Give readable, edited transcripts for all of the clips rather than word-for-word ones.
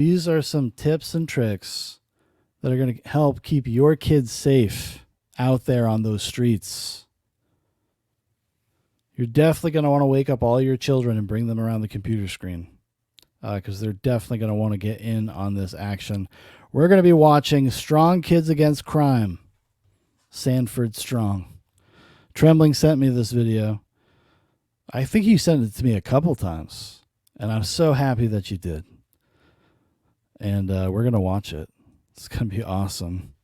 These are some tips and tricks that are going to help keep your kids safe out there on those streets. You're definitely going to want to wake up all your children and bring them around the computer screen because they're definitely going to want to get in on this action. We're going to be watching Strong Kids Against Crime, Sanford Strong. Trembling sent me this video. I think you sent it to me a couple times, and I'm so happy that you did. And we're going to watch it. It's going to be awesome.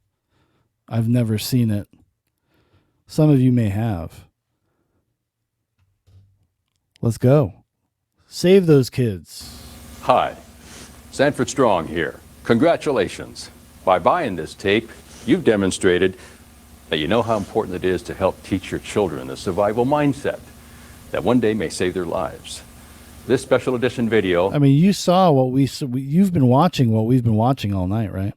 I've never seen it. Some of you may have. Let's go. Save those kids. Hi, Sanford Strong here. Congratulations. By buying this tape, you've demonstrated that you know how important it is to help teach your children the survival mindset that one day may save their lives. This special edition video... I mean, you saw what you've been watching what we've been watching all night, right?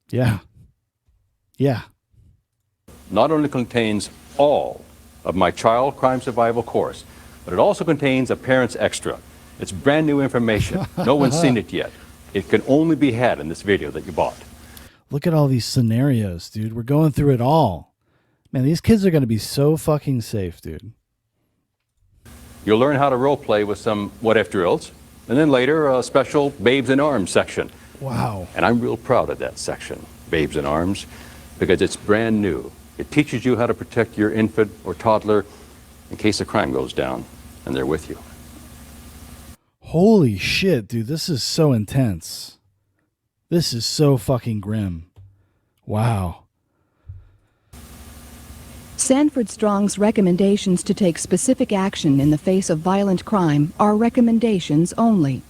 Yeah. Yeah. Not only contains all of my child crime survival course, but it also contains a parent's extra. It's brand new information. No one's seen it yet. It can only be had in this video that you bought. Look at all these scenarios, dude. We're going through it all. Man, these kids are going to be so fucking safe, dude. You'll learn how to role play with some what-if drills, and then later a special Babes in Arms section. Wow. And I'm real proud of that section, Babes in Arms, because it's brand new. It teaches you how to protect your infant or toddler in case a crime goes down, and they're with you. Holy shit, dude. This is so intense. This is so fucking grim. Wow. Sanford Strong's recommendations to take specific action in the face of violent crime are recommendations only,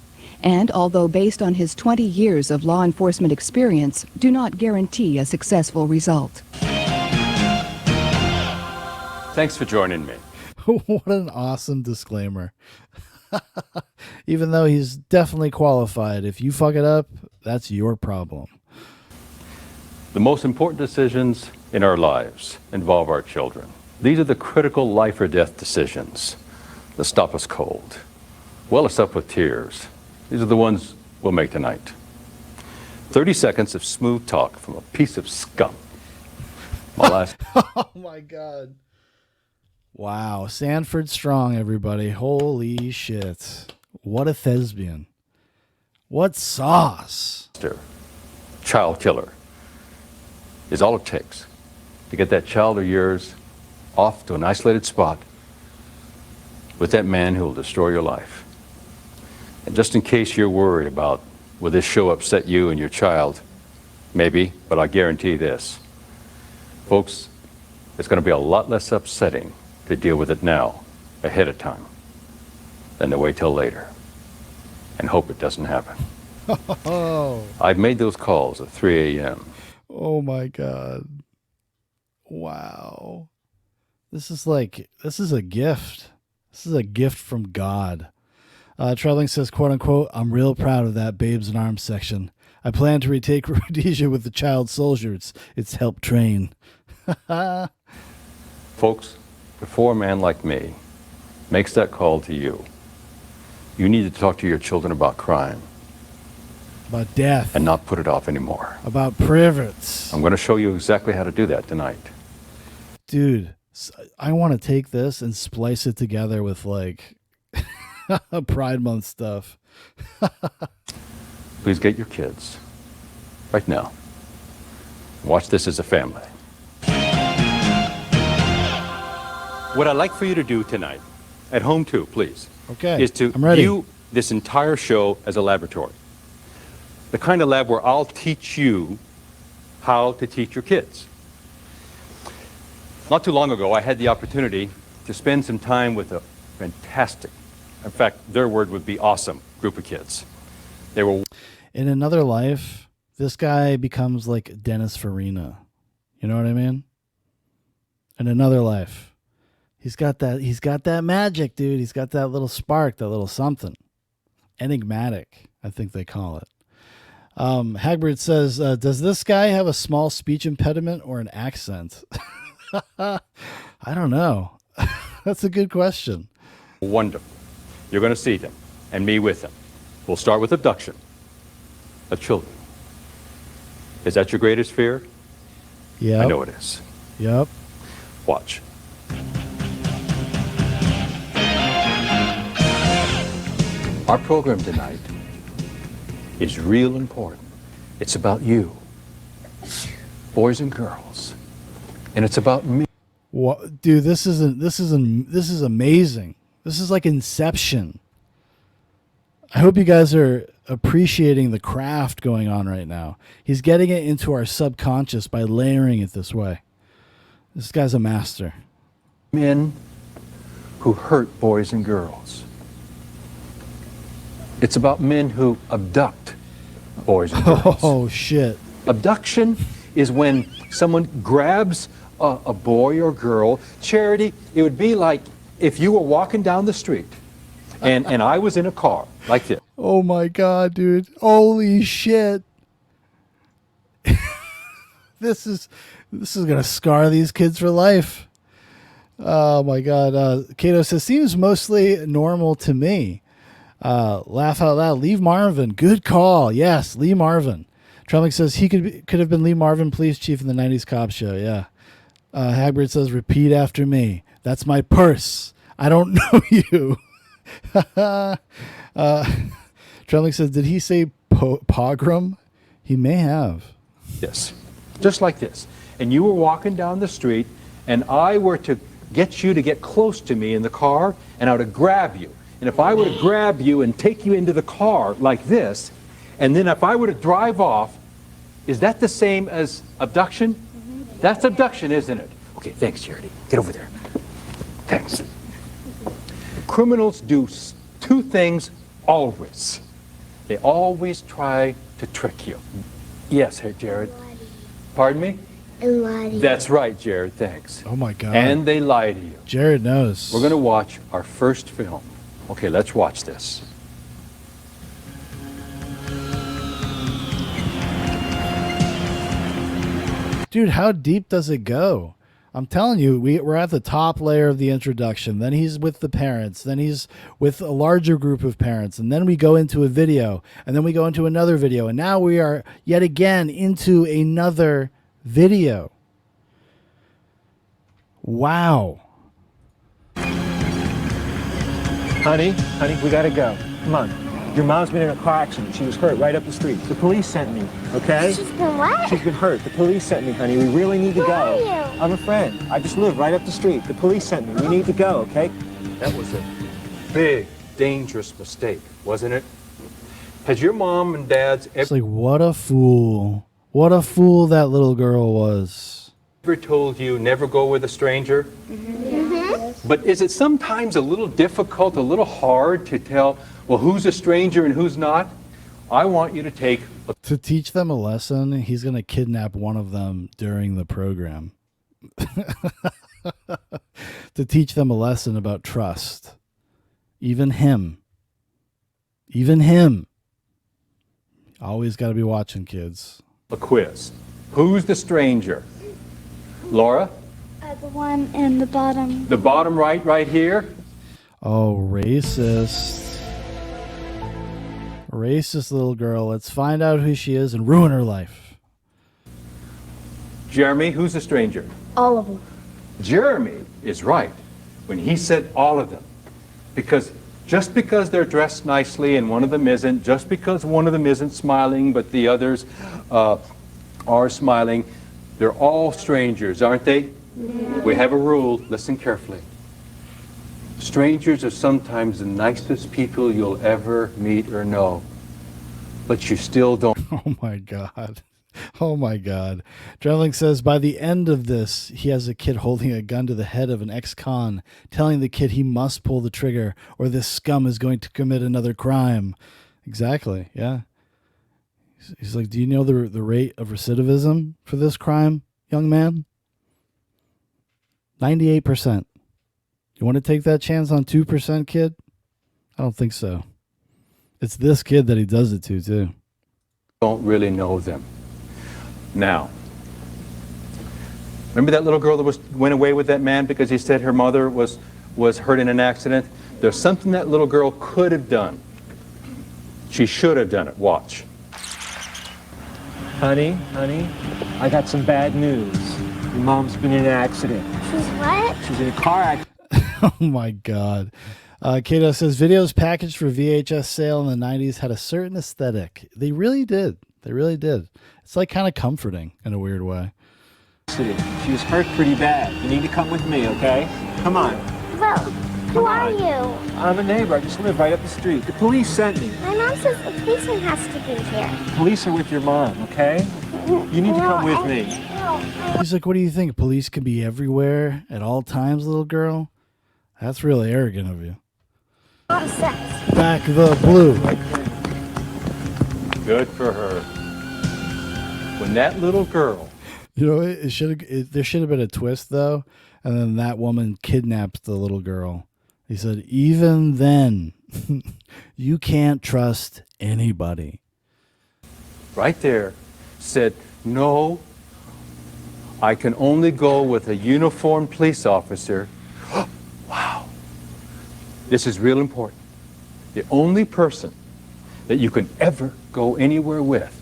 and although based on his 20 years of law enforcement experience, do not guarantee a successful result. Thanks for joining me. What an awesome disclaimer. Even though he's definitely qualified, if you fuck it up, that's your problem. The most important decisions in our lives involve our children. These are the critical life or death decisions that stop us cold, well us up with tears. These are the ones we'll make tonight. 30 seconds of smooth talk from a piece of scum. My last... Oh my God. Wow. Sanford Strong, everybody. Holy shit. What a thespian. What sauce. Child killer is all it takes to get that child of yours off to an isolated spot with that man who will destroy your life. And just in case you're worried about, will this show upset you and your child? Maybe, but I guarantee this. Folks, it's going to be a lot less upsetting to deal with it now, ahead of time, than to wait till later and hope it doesn't happen. Oh. I've made those calls at 3 a.m. Oh my God. Wow. This is a gift. This is a gift from God. Trelling says, quote unquote, I'm real proud of that Babes in Arms section. I plan to retake Rhodesia with the child soldiers. It's helped train. Folks, before a man like me makes that call to you, you need to talk to your children about crime. About death. And not put it off anymore. About privates. I'm going to show you exactly how to do that tonight. Dude, I want to take this and splice it together with like Pride Month stuff. Please get your kids right now. Watch this as a family. What I'd like for you to do tonight, at home too, please, okay, is to view this entire show as a laboratory. The kind of lab where I'll teach you how to teach your kids. Not too long ago, I had the opportunity to spend some time with a fantastic, in fact, their word would be awesome, group of kids. They were... In another life, this guy becomes like Dennis Farina. You know what I mean? In another life. He's got that magic, dude. He's got that little spark, that little something. Enigmatic, I think they call it. Hagbard says, does this guy have a small speech impediment or an accent? I don't know. That's a good question. Wonderful. You're going to see them, and me with them. We'll start with abduction of children. Is that your greatest fear? Yeah. I know it is. Yep. Watch. Our program tonight is real important. It's about you, boys and girls, and it's about me. What, dude? This is amazing. This is like Inception. I hope you guys are appreciating the craft going on right now. He's getting it into our subconscious by layering it this way. This guy's a master. Men who hurt boys and girls. It's about men who abduct boys and girls. Oh, shit. Abduction is when someone grabs a boy or girl. Charity, it would be like if you were walking down the street and I was in a car like this. Oh my God, dude. Holy shit. This is gonna scar these kids for life. Oh my God. Cato says, seems mostly normal to me. Laugh out loud. Leave Marvin. Good call. Yes, Lee Marvin. Trummick says he could have been Lee Marvin, police chief in the 90s cop show. Yeah. Hagbard says, repeat after me. That's my purse. I don't know you. Trummick says, did he say pogrom? He may have. Yes, just like this. And you were walking down the street and I were to get you to get close to me in the car and I were to grab you. And if I were to grab you and take you into the car like this, and then if I were to drive off, is that the same as abduction? That's abduction, isn't it? Okay, thanks, Charity. Get over there. Thanks. Criminals do two things always. They always try to trick you. Yes, hey, Jared. Pardon me? And lie to you. That's right, Jared. Thanks. Oh my God. And they lie to you. Jared knows. We're going to watch our first film. Okay, let's watch this. Dude, how deep does it go? I'm telling you, we're at the top layer of the introduction. Then he's with the parents. Then he's with a larger group of parents. And then we go into a video. And then we go into another video. And now we are yet again into another video. Wow. Honey, we gotta go. Come on. Your mom's been in a car accident. She was hurt right up the street. The police sent me, okay? She's been what? She's been hurt. The police sent me, honey. We really need to Who go. are you? I'm a friend. I just live right up the street. The police sent me. We need to go, okay? That was a big, dangerous mistake, wasn't it? Has your mom and dad's It's like, what a fool. What a fool that little girl was. ever told you never go with a stranger? But is it sometimes a little difficult, a little hard to tell, well, who's a stranger and who's not? I want you to take a To teach them a lesson, he's going to kidnap one of them during the program. To teach them a lesson about trust. Even him. Always got to be watching, kids. quiz. Who's the stranger? Laura? The one in the bottom. The bottom right here? Oh, racist. Racist little girl. Let's find out who she is and ruin her life. Jeremy, who's the stranger? All of them. Jeremy is right when he said all of them. Because just because they're dressed nicely and one of them isn't, just because one of them isn't smiling but the others are smiling, they're all strangers, aren't they? We have a rule. Listen carefully. Strangers are sometimes the nicest people you'll ever meet or know, but you still don't. Oh my God. Oh my God. Drevling says by the end of this, he has a kid holding a gun to the head of an ex-con, telling the kid he must pull the trigger or this scum is going to commit another crime. Exactly. Yeah. He's like, do you know the rate of recidivism for this crime, young man? 98%. You want to take that chance on 2%, kid? I don't think so. It's this kid that he does it to, too. Don't really know them. Now, remember that little girl that went away with that man because he said her mother was hurt in an accident? There's something that little girl could have done. She should have done it. Watch. Honey, I got some bad news. Your mom's been in an accident. She's what? She's in a car accident. Oh my God. Kato says videos packaged for VHS sale in the 90s had a certain aesthetic. They really did. They really did. It's like kind of comforting in a weird way. She was hurt pretty bad. You need to come with me, okay? Come on. Well, who are on. you? I'm a neighbor. I just live right up the street. The police sent me. My mom says a policeman has to be here. The police are with your mom, okay? You need to come with me. He's like, what do you think? Police can be everywhere at all times, little girl? That's really arrogant of you. A lot of sex. Back the blue. Good for her. When that little girl... You know, there should have been a twist, though. And then that woman kidnapped the little girl. He said, even then, you can't trust anybody. right there said, no, I can only go with a uniformed police officer. Wow. This is real important. The only person that you can ever go anywhere with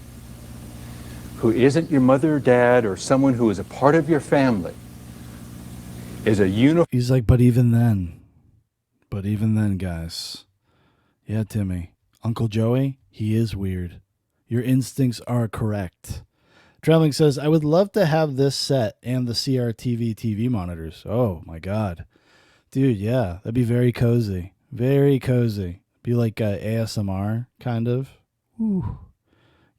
who isn't your mother or dad or someone who is a part of your family is a uniformed. He's like, but even then, guys. Yeah, Timmy. Uncle Joey, he is weird. Your instincts are correct. Trembling says, I would love to have this set and the CRTV TV monitors. Oh, my God. Dude, yeah, that'd be very cozy. Very cozy. Be like ASMR, kind of. Ooh.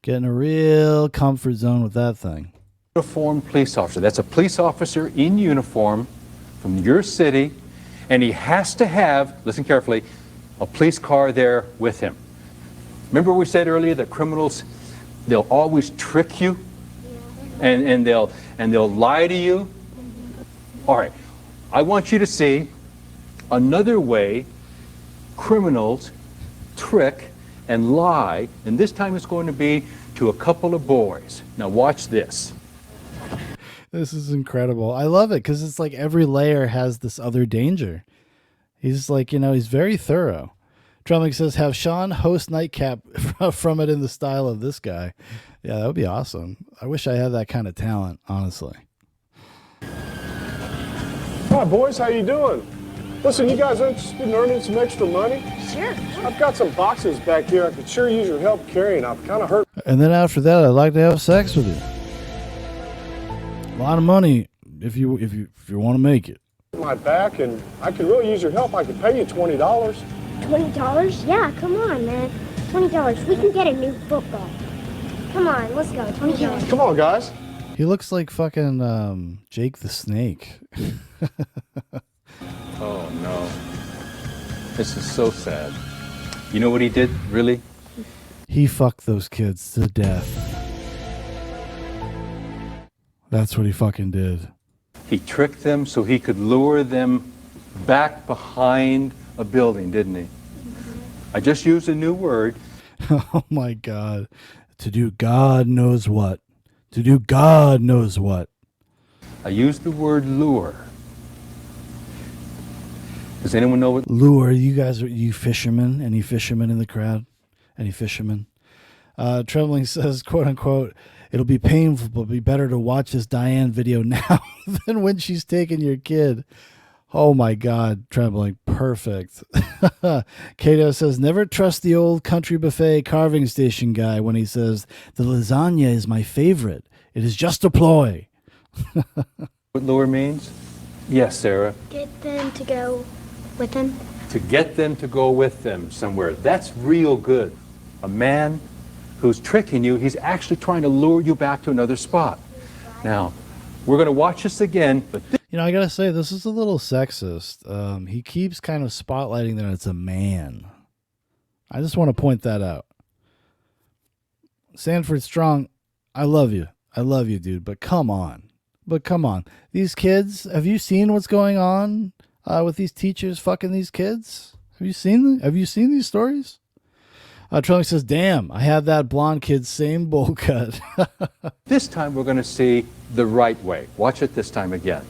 Getting a real comfort zone with that thing. Uniformed police officer. That's a police officer in uniform from your city, and he has to have, listen carefully, a police car there with him. Remember we said earlier that criminals, they'll always trick you, and they'll lie to you. All right, I want you to see another way criminals trick and lie, and this time it's going to be to a couple of boys. Now watch this. This is incredible. I love it because it's like every layer has this other danger. He's like, he's very thorough. Trembling says, have Sean host Nightcap from it in the style of this guy. Yeah, that would be awesome. I wish I had that kind of talent, honestly. Hi, boys. How you doing? Listen, you guys interested in earning some extra money? Sure. I've got some boxes back here I could sure use your help carrying. I've kind of hurt And then after that, I'd like to have sex with you. A lot of money if you want to make it. my back, and I could really use your help. I could pay you $20. $20? Yeah, come on, man. $20. We can get a new football. Come on, let's go. $20. Come on, guys. He looks like fucking Jake the Snake. Oh no. This is so sad. You know what he did, really? He fucked those kids to death. That's what he fucking did. He tricked them so he could lure them back behind a building, didn't he? I just used a new word. Oh my God. To do God knows what. To do God knows what. I used the word lure. Does anyone know what? Lure, you fishermen? Any fishermen in the crowd? Any fishermen? Trembling says, quote unquote, it'll be painful, but be better to watch this Diane video now than when she's taking your kid. Oh my God, Trembling, perfect. Cato says, never trust the old country buffet carving station guy when he says, the lasagna is my favorite. It is just a ploy. What lure means? Yes, Sarah. Get them to go with him. To get them to go with them somewhere. That's real good. A man who's tricking you, he's actually trying to lure you back to another spot. Now, we're going to watch this again, but I gotta say, this is a little sexist. He keeps kind of spotlighting that it's a man. I just want to point that out. Sanford Strong, I love you. I love you, dude, but come on. These kids, have you seen what's going on with these teachers fucking these kids? Have you seen these stories? Trelling says, damn, I have that blonde kid's same bowl cut. this time we're going to see the right way. Watch it this time again.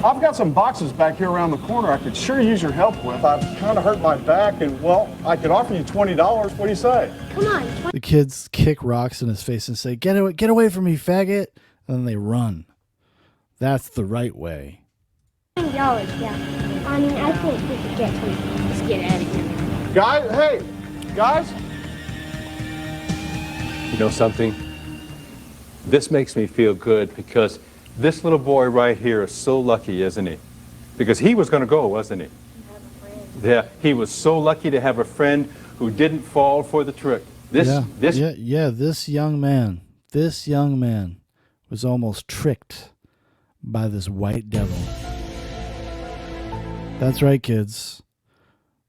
I've got some boxes back here around the corner I could sure use your help with. I've kind of hurt my back, and, well, I could offer you $20. What do you say? Come on. The kids kick rocks in his face and say, get away from me, faggot. And then they run. That's the right way. $20, yeah. I mean, I think we could get 20. Let's get out of here. Guys, hey, guys. You know something? This makes me feel good because this little boy right here is so lucky, isn't he? Because he was going to go, wasn't he? Yeah, he was so lucky to have a friend who didn't fall for the trick. This young man was almost tricked by this white devil. That's right, kids.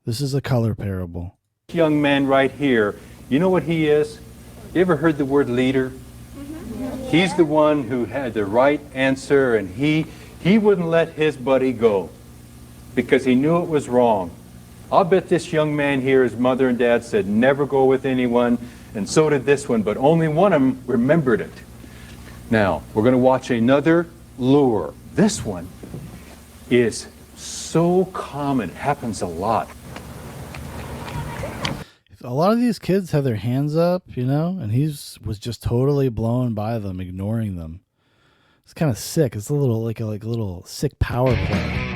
This is a color parable. Young man right here, you know what he is? You ever heard the word leader? He's the one who had the right answer, and he wouldn't let his buddy go because he knew it was wrong. I'll bet this young man here, his mother and dad said never go with anyone, and so did this one, but only one of them remembered it. Now, we're going to watch another lure. This one is so common. It happens a lot. A lot of these kids have their hands up, and he was just totally blown by them, ignoring them. It's kind of sick. It's a little like a little sick power play.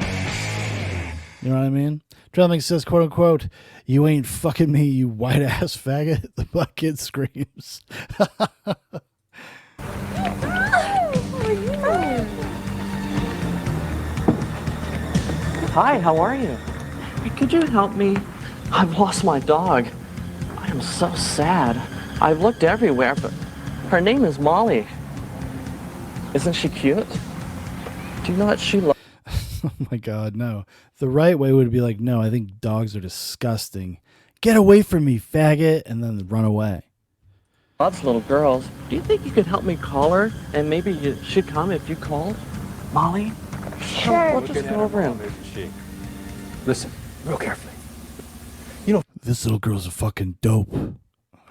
You know what I mean? Trelling says, quote unquote, "You ain't fucking me, you white ass faggot." The black kid screams. Hi, how are you? Could you help me? I've lost my dog. I am so sad. I've looked everywhere, but her name is Molly. Isn't she cute? Do you know what she loves? Oh my God, no. The right way would be like, no, I think dogs are disgusting. Get away from me, faggot, and then run away. Loves little girls. Do you think you could help me call her? And maybe she'd come if you called? Molly? Sure. We'll just go over and... Listen, real carefully. This little girl's a fucking dope.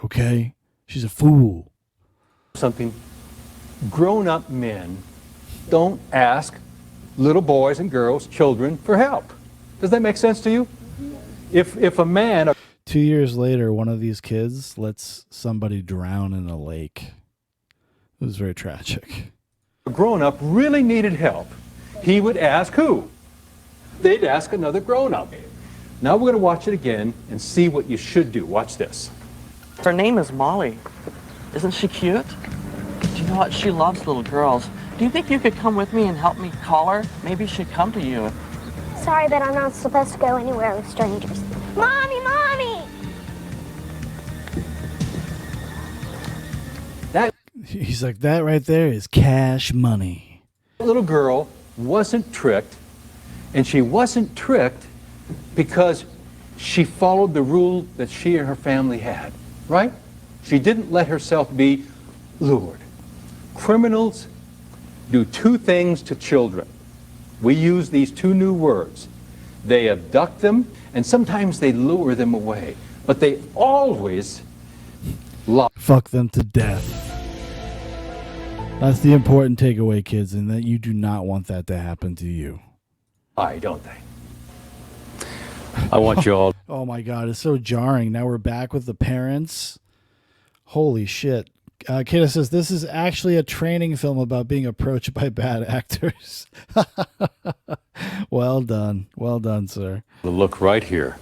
Okay? She's a fool. Something. Grown-up men don't ask little boys and girls, children, for help. Does that make sense to you? If a man... 2 years later, one of these kids lets somebody drown in a lake. It was very tragic. A grown-up really needed help, he would ask who? They'd ask another grown-up. Now we're going to watch it again and see what you should do. Watch this. Her name is Molly. Isn't she cute? Do you know what? She loves little girls. Do you think you could come with me and help me call her? Maybe she'd come to you. Sorry, but I'm not supposed to go anywhere with strangers. Mommy, Mommy! He's like, that right there is cash money. The little girl wasn't tricked, and she wasn't tricked because she followed the rule that she and her family had, right? She didn't let herself be lured. Criminals do two things to children. We use these two new words. They abduct them, and sometimes they lure them away. But they always fuck them to death. That's the important takeaway, kids, and that you do not want that to happen to you. lie, don't they? I want you all... Oh my God, it's so jarring. Now we're back with the parents. Holy shit. Kata says, this is actually a training film about being approached by bad actors. Well done. Well done, sir. Look right here.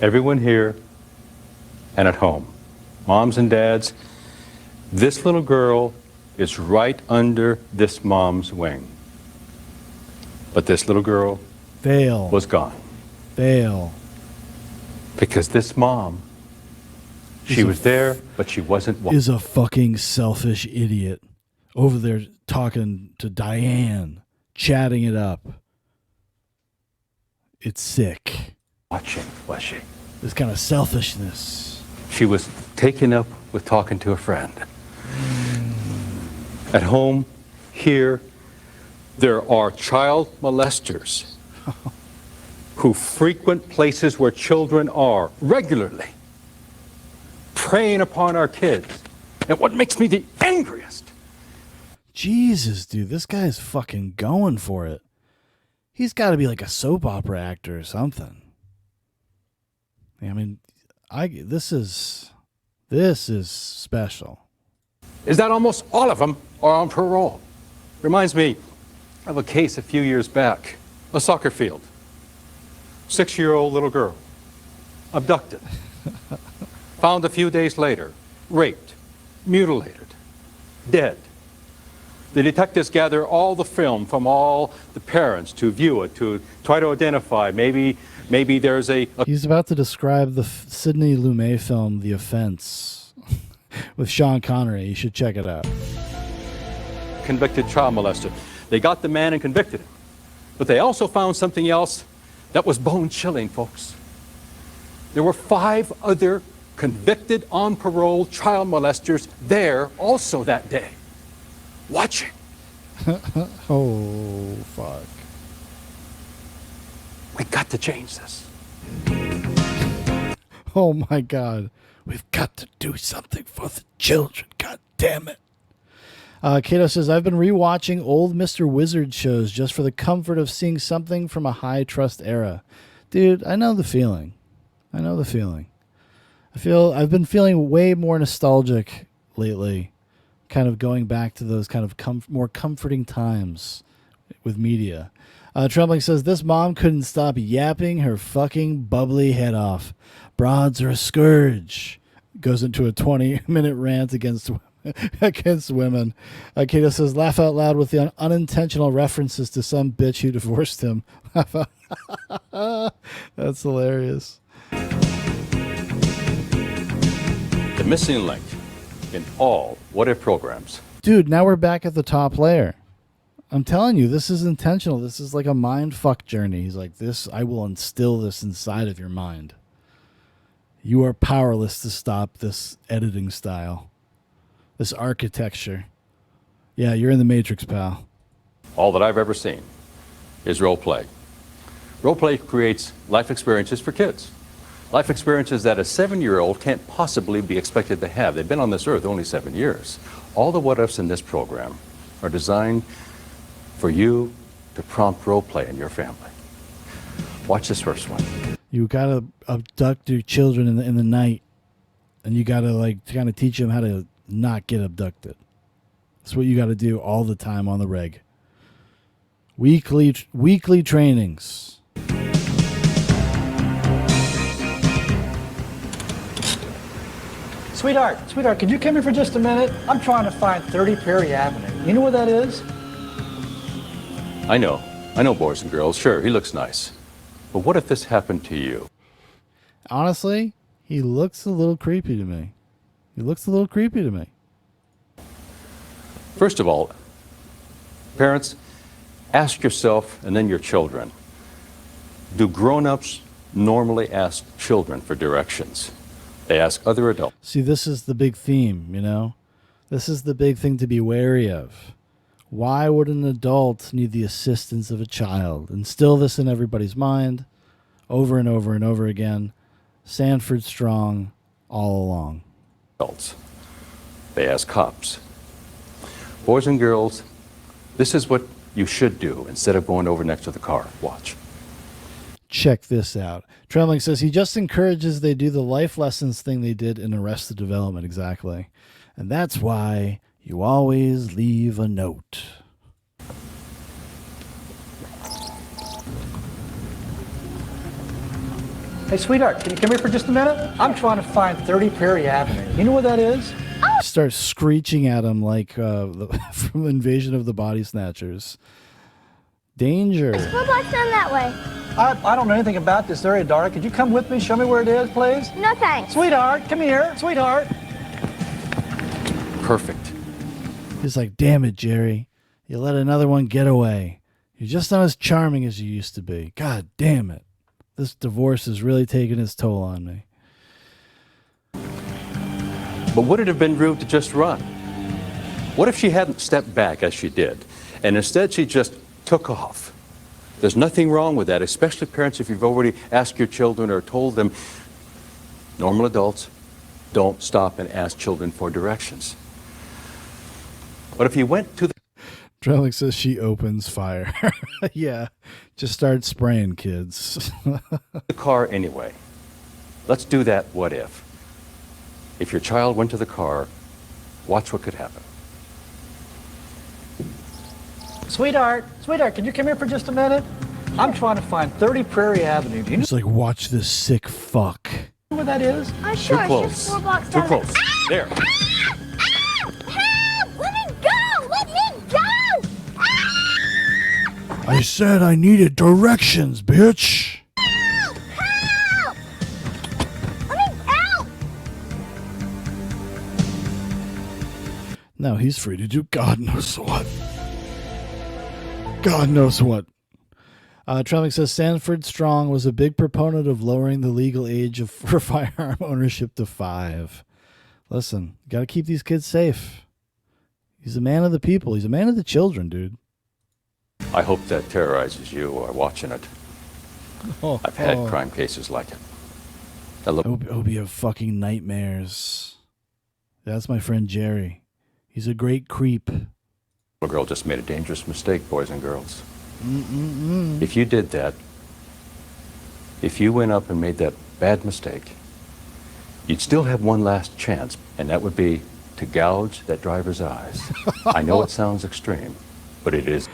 Everyone here and at home, moms and dads, this little girl is right under this mom's wing. But this little girl was gone. Because this mom, she was there, but she wasn't. Is a fucking selfish idiot over there talking to Diane, chatting it up. It's sick. Watching, was she? This kind of selfishness. She was taken up with talking to a friend. At home, here, there are child molesters who frequent places where children are regularly, preying upon our kids. And what makes me the angriest? Jesus, dude, this guy's fucking going for it. He's got to be like a soap opera actor or something. I mean, this is special. Is that almost all of them are on parole? Reminds me of a case a few years back. A soccer field. 6-year-old little girl. Abducted. Found a few days later. Raped. Mutilated. Dead. The detectives gather all the film from all the parents to view it, to try to identify. Maybe there's a... He's about to describe the Sidney Lumet film, The Offense, with Sean Connery. You should check it out. Convicted child molester. They got the man and convicted him. But they also found something else that was bone-chilling, folks. There were 5 other convicted on parole child molesters there also that day. Watching. Oh, fuck. We got to change this. Oh, my God. We've got to do something for the children. God damn it. Kato says, I've been rewatching old Mr. Wizard shows just for the comfort of seeing something from a high-trust era. Dude, I know the feeling. I've been feeling way more nostalgic lately, kind of going back to those kind of more comforting times with media. Trembling says, this mom couldn't stop yapping her fucking bubbly head off. Broads are a scourge. Goes into a 20-minute rant against women. Kato says, laugh out loud with the unintentional references to some bitch who divorced him. That's hilarious. The missing link in all What If programs. Dude, now we're back at the top layer. I'm telling you, this is intentional. This is like a mind fuck journey. He's like, I will instill this inside of your mind. You are powerless to stop this editing style, this architecture. Yeah, you're in the Matrix, pal. All that I've ever seen is role play. Role play creates life experiences for kids. Life experiences that a 7-year-old can't possibly be expected to have. They've been on this earth only 7 years. All the what-ifs in this program are designed for you to prompt role play in your family. Watch this first one. You gotta abduct your children in the night, and you gotta kind of teach them how to not get abducted. That's what you gotta do all the time on the reg. Weekly trainings. Sweetheart, could you come here for just a minute? I'm trying to find 30 Perry Avenue. You know where that is? I know, boys and girls. Sure, he looks nice. But what if this happened to you? Honestly, he looks a little creepy to me. First of all, parents, ask yourself and then your children, do grown-ups normally ask children for directions? They ask other adults. See, this is the big theme, you know? This is the big thing to be wary of. Why would an adult need the assistance of a child? Instill this in everybody's mind over and over and over again. Sanford strong all along. Adults. They ask cops. Boys and girls, this is what you should do instead of going over next to the car. Watch. Check this out. Trembling says he just encourages they do the life lessons thing they did in Arrested Development. Exactly. And that's why you always leave a note. Hey, sweetheart, can you come here for just a minute? I'm trying to find 30 Perry Avenue. You know where that is? Starts screeching at him like from Invasion of the Body Snatchers. Danger. There's roadblocks down that way. I don't know anything about this area, darling. Could you come with me? Show me where it is, please? No thanks. Sweetheart, come here. Sweetheart. Perfect. He's like, damn it, Jerry. You let another one get away. You're just not as charming as you used to be. God damn it. This divorce is really taking its toll on me. But would it have been rude to just run? What if she hadn't stepped back as she did, and instead she just took off? There's nothing wrong with that, especially parents if you've already asked your children or told them, normal adults don't stop and ask children for directions. But if you went to the Trellick says she opens fire. Yeah, just start spraying kids. The car anyway. Let's do that what if. If your child went to the car, watch what could happen. Sweetheart, can you come here for just a minute? I'm trying to find 30 Prairie Avenue. Do you know It's like, watch this sick fuck. where that is? Sure. Too It's close. just 4 blocks Too down. close. There. Help! Let me go! Let me go! I said I needed directions, bitch. Help! Help! Let me out! Now he's free to do God knows what. God knows what. Trellick says Sanford Strong was a big proponent of lowering the legal age for firearm ownership to 5. Listen, got to keep these kids safe. He's a man of the people. He's a man of the children, dude. I hope that terrorizes you or watching it. I've had crime cases like it. Obi of fucking nightmares. That's my friend Jerry. He's a great creep. The girl just made a dangerous mistake, boys and girls. If you did that, if you went up and made that bad mistake, you'd still have one last chance, and that would be to gouge that driver's eyes. I know it sounds extreme, but it is.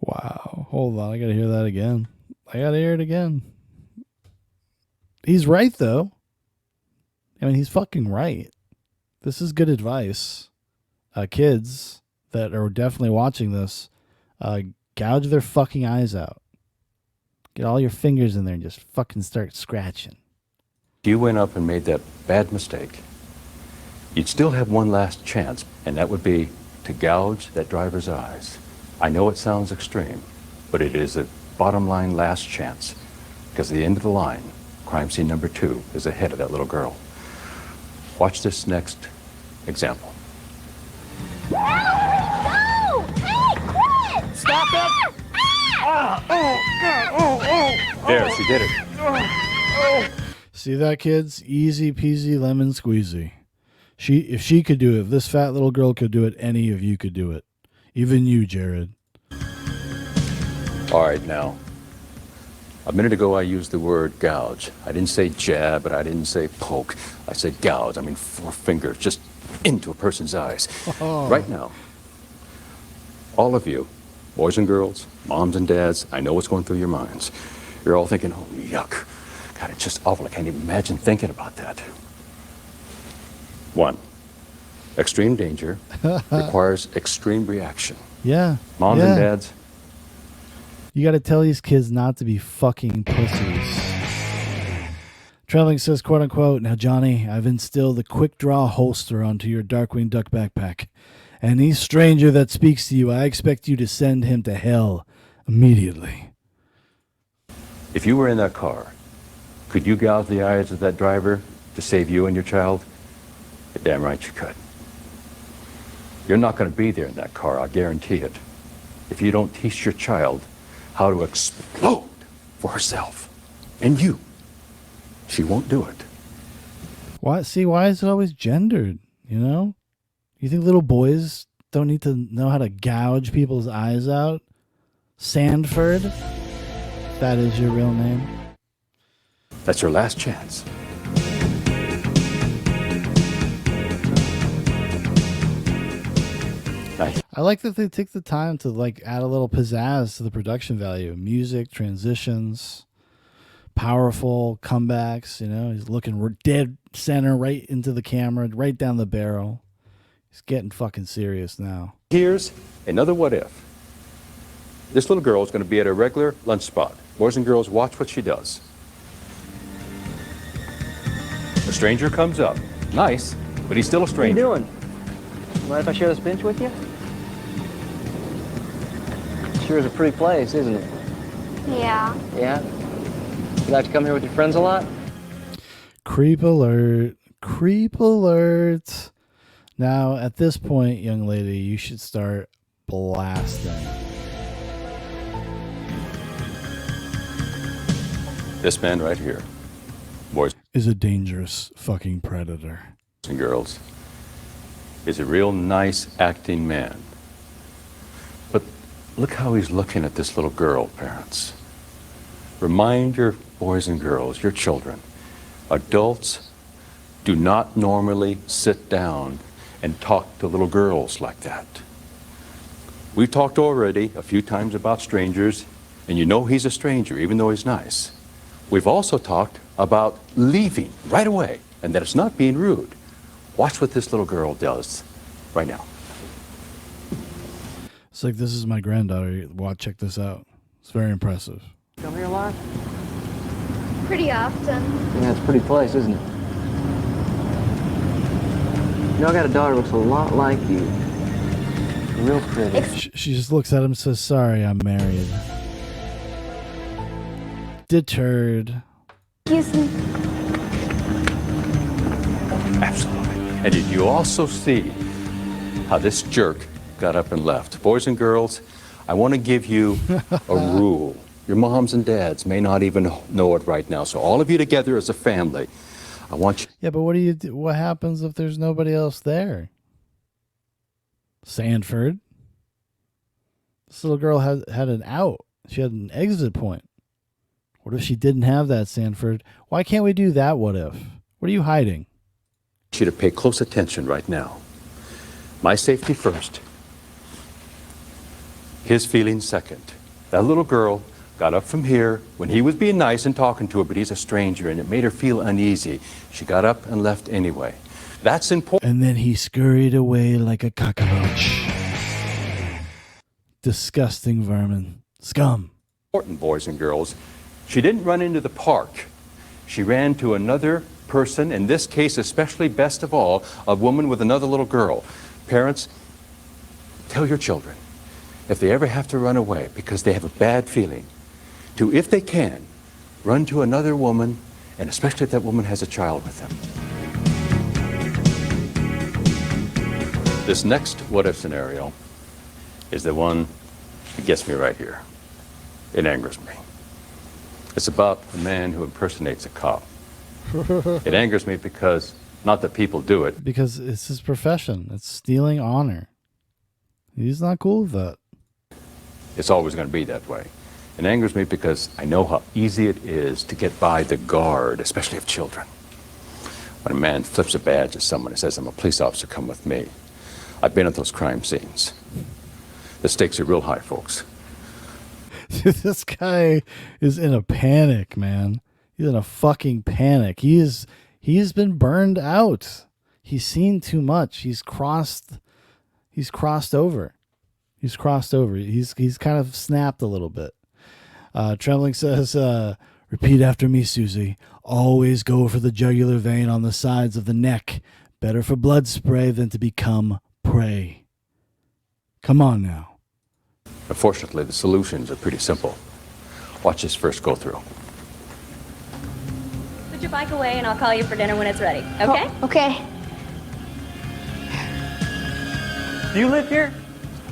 Wow. Hold on. I got to hear that again. I got to hear it again. He's right, though. I mean, he's fucking right. This is good advice. Kids that are definitely watching this, gouge their fucking eyes out. Get all your fingers in there and just fucking start scratching. If you went up and made that bad mistake, you'd still have one last chance, and that would be to gouge that driver's eyes. I know it sounds extreme, but it is a bottom line last chance, because at the end of the line, crime scene number 2 is ahead of that little girl. Watch this next example. No! Hey, quit! Stop it! There, she did it. See that, kids? Easy peasy lemon squeezy. If she could do it, if this fat little girl could do it, any of you could do it. Even you, Jared. All right, now. A minute ago, I used the word gouge. I didn't say jab, but I didn't say poke. I said gouge. I mean 4 fingers just into a person's eyes. Right now, all of you, boys and girls, moms and dads, I know what's going through your minds. You're all thinking, oh, yuck. God, it's just awful. I can't even imagine thinking about that. 1, extreme danger requires extreme reaction. Yeah. Moms and dads, you got to tell these kids not to be fucking pussies. Trellick says, quote unquote, now, Johnny, I've instilled the quick draw holster onto your Darkwing Duck backpack. Any stranger that speaks to you, I expect you to send him to hell immediately. if you were in that car, could you gouge the eyes of that driver to save you and your child? You're damn right you could. You're not going to be there in that car, I guarantee it, if you don't teach your child how to explode for herself. And you. She won't do it. Why is it always gendered, you know? You think little boys don't need to know how to gouge people's eyes out? Sanford? That is your real name? That's your last chance. Nice. I like that they take the time to like add a little pizzazz to the production value. Music, transitions, powerful comebacks, you know. He's looking dead center right into the camera, right down the barrel. He's getting fucking serious now. Here's another what if. This little girl is going to be at a regular lunch spot. Boys and girls, watch what she does. A stranger comes up. Nice, but he's still a stranger. What are you doing? Mind if I share this bench with you? Sure is a pretty place, isn't it? Yeah. Yeah? You like to come here with your friends a lot? Creep alert. Creep alert. Now, at this point, young lady, you should start blasting. This man right here, boys Is a dangerous fucking predator. and girls, is a real nice acting man. Look how he's looking at this little girl, parents. Remind your boys and girls, your children, adults do not normally sit down and talk to little girls like that. We've talked already a few times about strangers, and you know he's a stranger, even though he's nice. We've also talked about leaving right away, and that it's not being rude. Watch what this little girl does right now. It's like, this is my granddaughter. Check this out. It's very impressive. Come here a lot? Pretty often. Yeah, it's a pretty place, isn't it? You know, I got a daughter who looks a lot like you. Real pretty. She just looks at him and says, sorry, I'm married. Deterred. Excuse me. Absolutely. And did you also see how this jerk got up and left? Boys and girls, I want to give you a rule. Your moms and dads may not even know it right now. So all of you together as a family, I want you. Yeah, but what do you do? What happens if there's nobody else there? Sanford. This little girl had an out. She had an exit point. What if she didn't have that, Sanford? Why can't we do that? What if? What are you hiding? I want you to pay close attention right now. My safety first. His feelings second. That little girl got up from here when he was being nice and talking to her, but he's a stranger, and it made her feel uneasy. She got up and left anyway. That's important. And then he scurried away like a cockroach. Disgusting vermin. Scum. Important, boys and girls. She didn't run into the park. She ran to another person, in this case, especially best of all, a woman with another little girl. Parents, tell your children, if they ever have to run away because they have a bad feeling, to, if they can, run to another woman, and especially if that woman has a child with them. This next what-if scenario is the one that gets me right here. It angers me. It's about a man who impersonates a cop. It angers me because, not that people do it. Because it's his profession. It's stealing honor. He's not cool with that. It's always going to be that way. It angers me because I know how easy it is to get by the guard, especially of children. When a man flips a badge at someone and says, I'm a police officer, come with me. I've been at those crime scenes. The stakes are real high, folks. This guy is in a panic, man. He's in a fucking panic. He's been burned out. He's seen too much. He's crossed over. He's kind of snapped a little bit. Trembling says, repeat after me, Susie. Always go for the jugular vein on the sides of the neck. Better for blood spray than to become prey. Come on now. Unfortunately, the solutions are pretty simple. Watch this first go through. Put your bike away and I'll call you for dinner when it's ready, okay? Oh, okay. Do you live here?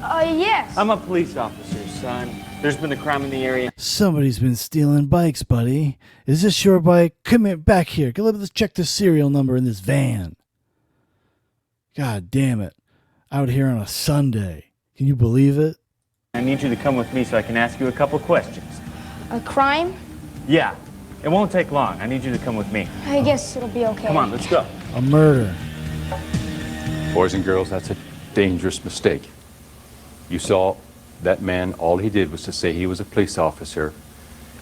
Yes. I'm a police officer, son. There's been a crime in the area. Somebody's been stealing bikes, buddy. Is this your bike? Come here, back here. Let's check the serial number in this van. God damn it. Out here on a Sunday. Can you believe it? I need you to come with me so I can ask you a couple questions. A crime? Yeah. It won't take long. I need you to come with me. I guess it'll be okay. Come on, let's go. A murder. Boys and girls, that's a dangerous mistake. You saw that man, all he did was to say he was a police officer,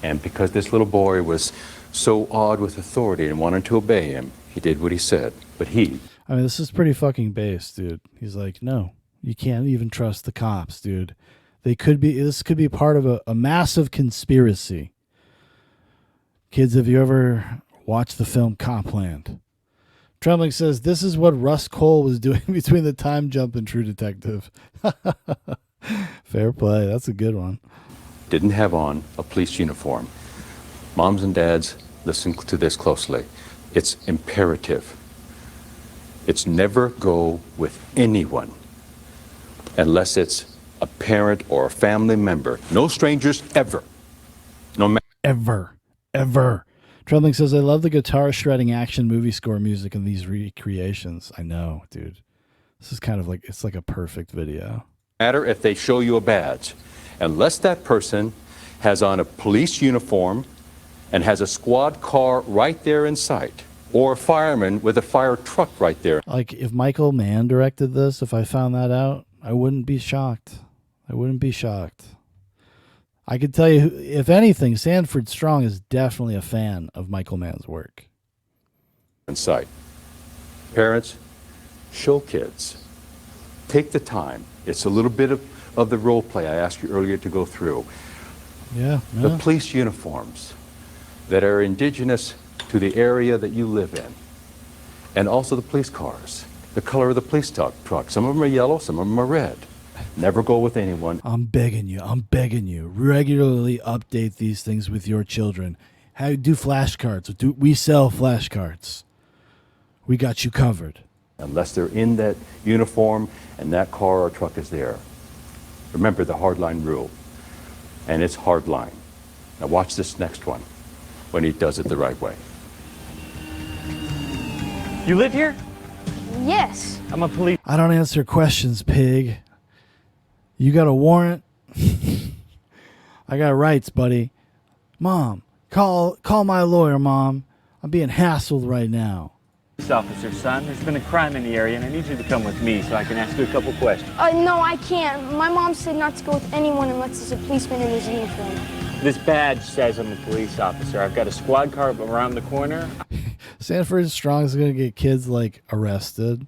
and because this little boy was so awed with authority and wanted to obey him, he did what he said. But I mean, this is pretty fucking base, dude. He's like, no, you can't even trust the cops, dude. This could be part of a massive conspiracy. Kids, have you ever watched the film Copland? Trembling says, this is what Russ Cole was doing between The Time Jump and True Detective. Fair play. That's a good one. didn't have on a police uniform. Moms and dads, listen to this closely. It's imperative. It's never go with anyone unless it's a parent or a family member. No strangers ever. No matter. Ever. Trembling says, I love the guitar shredding action movie score music in these recreations. I know, dude. This is kind of like, it's like a perfect video. Matter if they show you a badge. unless that person has on a police uniform and has a squad car right there in sight, or a fireman with a fire truck right there. Like, if Michael Mann directed this, if I found that out, I wouldn't be shocked. I wouldn't be shocked. I could tell you, if anything, Sanford Strong is definitely a fan of Michael Mann's work. In sight. Parents, show kids. Take the time. It's a little bit of the role play I asked you earlier to go through. Yeah. The police uniforms that are indigenous to the area that you live in. And also the police cars. The color of the police truck. Some of them are yellow, some of them are red. Never go with anyone. I'm begging you. Regularly update these things with your children. Do flashcards. We sell flashcards. We got you covered. Unless they're in that uniform and that car or truck is there. Remember the hardline rule. And it's hardline. Now watch this next one when he does it the right way. You live here? Yes. I'm a police. I don't answer questions, pig. You got a warrant? I got rights, buddy. Mom, call my lawyer, Mom. I'm being hassled right now. Police officer, son. There's been a crime in the area, and I need you to come with me so I can ask you a couple questions. No, I can't. My mom said not to go with anyone unless there's a policeman in his uniform. This badge says I'm a police officer. I've got a squad car around the corner. Sanford Strong is going to get kids, like, arrested.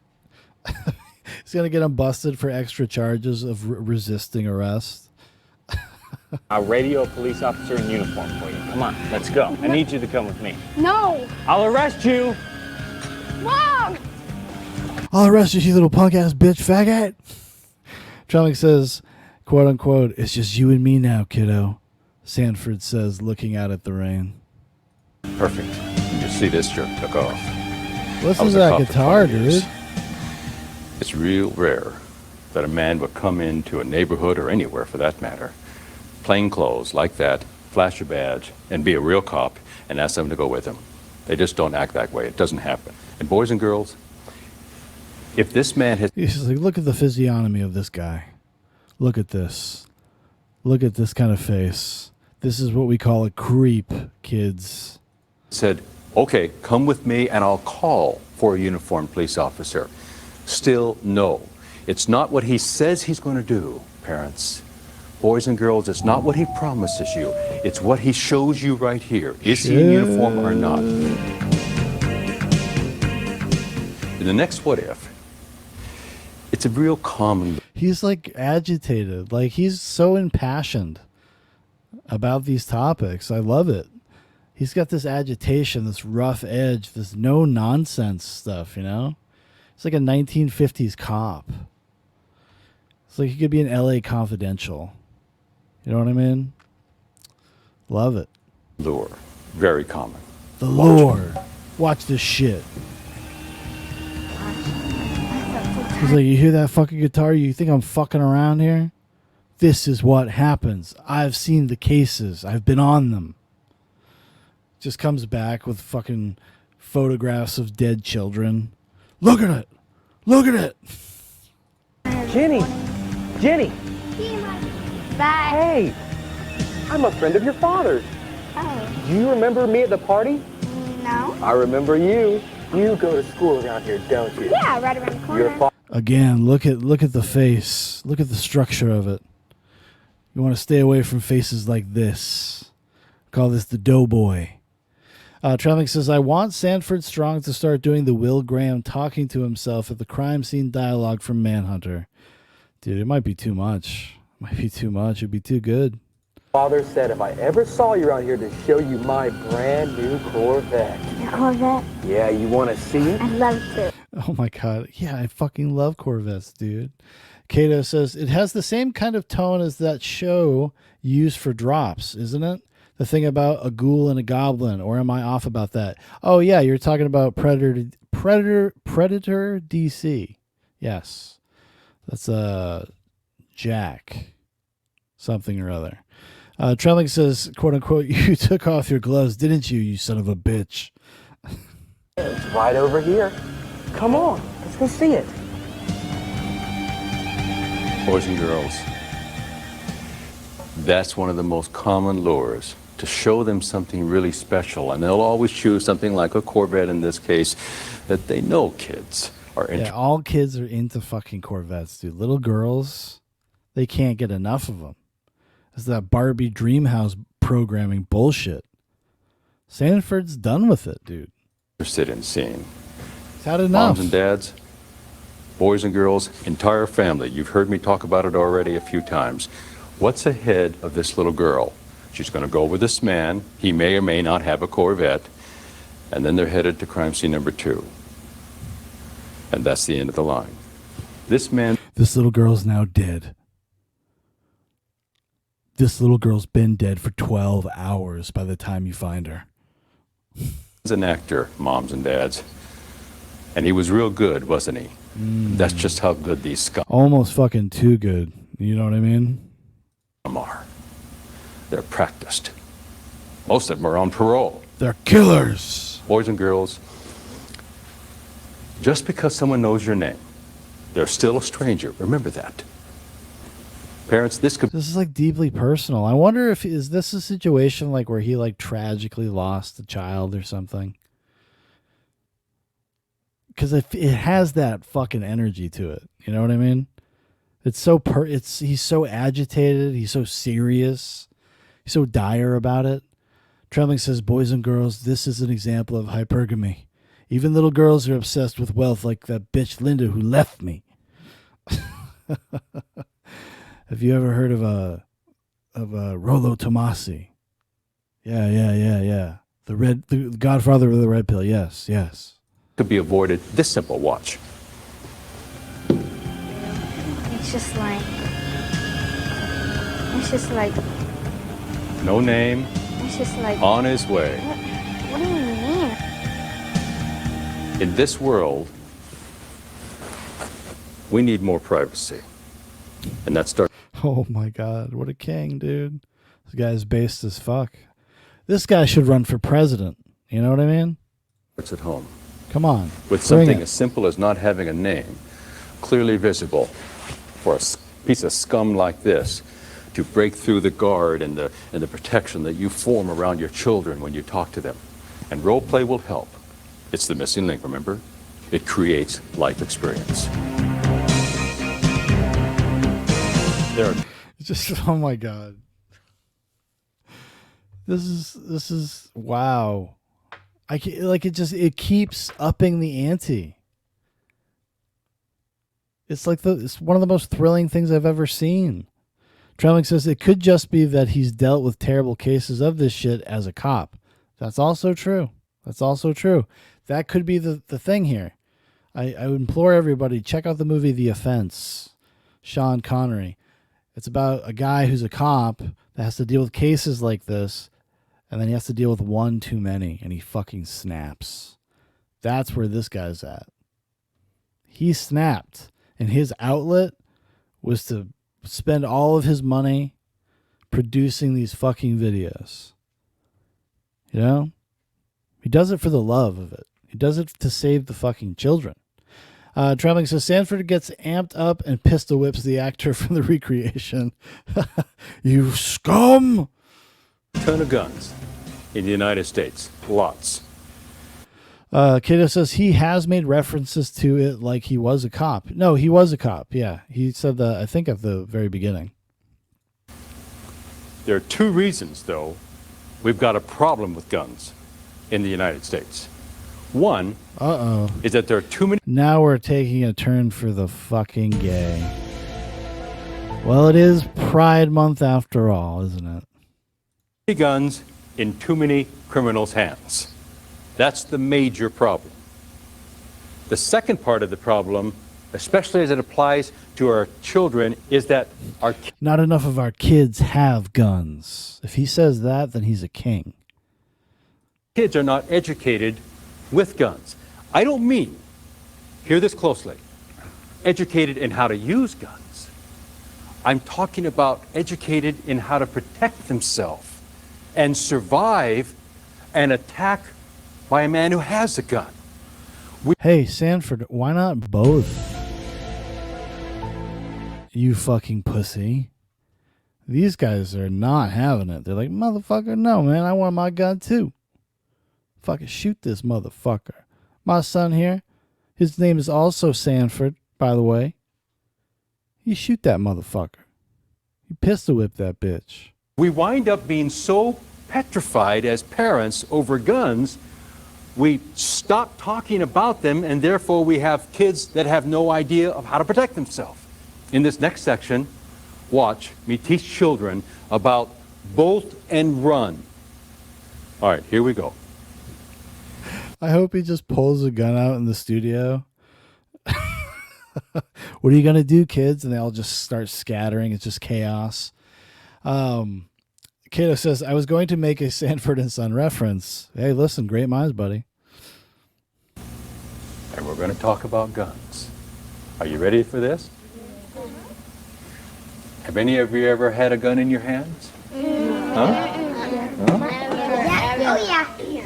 He's going to get them busted for extra charges of resisting arrest. I'll radio a police officer in uniform for you. Come on, let's go. I need you to come with me. No. I'll arrest you. Mom! I'll arrest you, you little punk-ass bitch faggot. Trump says, quote unquote, it's just you and me now, kiddo. Sanford says, looking out at the rain. Perfect. You just see this jerk took off. Listen to that guitar, dude. It's real rare that a man would come into a neighborhood, or anywhere for that matter, plain clothes like that, flash a badge, and be a real cop, and ask them to go with him. They just don't act that way. It doesn't happen. And boys and girls, if this man has... He's like, look at the physiognomy of this guy. Look at this. Look at this kind of face. This is what we call a creep, kids. Said, okay, come with me and I'll call for a uniformed police officer. Still, no. It's not what he says he's going to do, parents. Boys and girls, it's not what he promises you. It's what he shows you right here. Is he in uniform or not? In the next what if, it's a real common... He's like agitated. Like, he's so impassioned about these topics. I love it. He's got this agitation, this rough edge, this no nonsense stuff, you know? It's like a 1950s cop. It's like he could be an LA Confidential. You know what I mean? Love it. Lure. Very common. The lure. Watch this shit. He's like, you hear that fucking guitar? You think I'm fucking around here? This is what happens. I've seen the cases. I've been on them. Just comes back with fucking photographs of dead children. Look at it. Look at it. Jenny. Jenny. Bye. Hey. I'm a friend of your father's. Oh. Do you remember me at the party? No. I remember you. You go to school around here, don't you? Yeah, right around the corner. Again, look at the face. Look at the structure of it. You want to stay away from faces like this. Call this the doughboy. Trellick says, I want Sanford Strong to start doing the Will Graham talking to himself at the crime scene dialogue from Manhunter. Dude, it might be too much. It might be too much. It'd be too good. Father said if I ever saw you around here to show you my brand new Corvette. Your Corvette? Yeah, you want to see it? I'd love to. Oh my God. Yeah, I fucking love Corvettes, dude. Kato says, it has the same kind of tone as that show used for Drops, isn't it? The thing about a ghoul and a goblin, or am I off about that? Oh yeah, you're talking about Predator DC. Yes. That's Jack. Something or other. Trellick says, quote unquote, you took off your gloves, didn't you, you son of a bitch? It's right over here. Come on, let's go see it. Boys and girls, That's one of the most common lures, to show them something really special. And they'll always choose something like a Corvette in this case that they know kids are interested. Yeah, all kids are into fucking Corvettes, dude. Little girls, they can't get enough of them. It's that Barbie Dreamhouse programming bullshit. Sanford's done with it, dude. Interested in seeing. He's had enough. Moms and dads, boys and girls, entire family. You've heard me talk about it already a few times. What's ahead of this little girl? She's going to go with this man. He may or may not have a Corvette. And then they're headed to crime scene number 2. And that's the end of the line. This little girl's now dead. This little girl's been dead for 12 hours by the time you find her. He's an actor, moms and dads. And he was real good, wasn't he? That's just how good these scum Almost fucking too good. You know what I mean? are. They're practiced. Most of them are on parole. They're killers. Boys and girls, just because someone knows your name, they're still a stranger. Remember that. Parents, this is like deeply personal. I wonder if is this a situation like where he like tragically lost a child or something? Because it has that fucking energy to it. You know what I mean? It's so he's so agitated. He's so serious. He's so dire about it. Trembling says, "Boys and girls, this is an example of hypergamy. Even little girls are obsessed with wealth, like that bitch Linda who left me." Have you ever heard of Rollo Tomasi? Yeah. The Godfather of the Red Pill. Yes. Could be avoided. This simple watch. It's just like. No name. It's just like. On his way. What do you mean? In this world, we need more privacy. And that starts. Oh my God, what a king, dude. This guy's based as fuck. This guy should run for president. You know what I mean? It's at home. Come on. With something as simple as not having a name, clearly visible, for a piece of scum like this to break through the guard and the protection that you form around your children when you talk to them. And role play will help. It's the missing link, remember? It creates life experience. Just, oh my God. This is wow. It keeps upping the ante. It's one of the most thrilling things I've ever seen. Trembling says it could just be that he's dealt with terrible cases of this shit as a cop. That's also true. That could be the thing here. I would implore everybody, check out the movie The Offense. Sean Connery. It's about a guy who's a cop that has to deal with cases like this, and then he has to deal with one too many, and he fucking snaps. That's where this guy's at. He snapped, and his outlet was to spend all of his money producing these fucking videos. You know? He does it for the love of it. He does it to save the fucking children. Trembling says, Sanford gets amped up and pistol whips the actor from the recreation. You scum! Ton of guns in the United States. Lots. Kato says he has made references to it like he was a cop. No, he was a cop. Yeah, he said that, I think, at the very beginning. There are 2 reasons, though, we've got a problem with guns in the United States. One is that there are too many. Now we're taking a turn for the fucking gay. Well, it is Pride Month after all, isn't it? Guns in too many criminals' hands. That's the major problem. The second part of the problem, especially as it applies to our children, is that not enough of our kids have guns. If he says that, then he's a king. Kids are not educated with guns. I don't mean, hear this closely, educated in how to use guns. I'm talking about educated in how to protect themselves and survive an attack by a man who has a gun. Hey, Sanford, why not both? You fucking pussy. These guys are not having it. They're like, motherfucker, no, man, I want my gun too. Fucking shoot this motherfucker. My son here, his name is also Sanford, by the way. You shoot that motherfucker. You pistol whip that bitch. We wind up being so petrified as parents over guns, we stop talking about them, and therefore we have kids that have no idea of how to protect themselves. In this next section, watch me teach children about bolt and run. All right, here we go. I hope he just pulls a gun out in the studio. What are you going to do, kids? And they all just start scattering. It's just chaos. Cato says, I was going to make a Sanford and Son reference. Hey, listen, great minds, buddy. And we're going to talk about guns. Are you ready for this? Have any of you ever had a gun in your hands? Huh?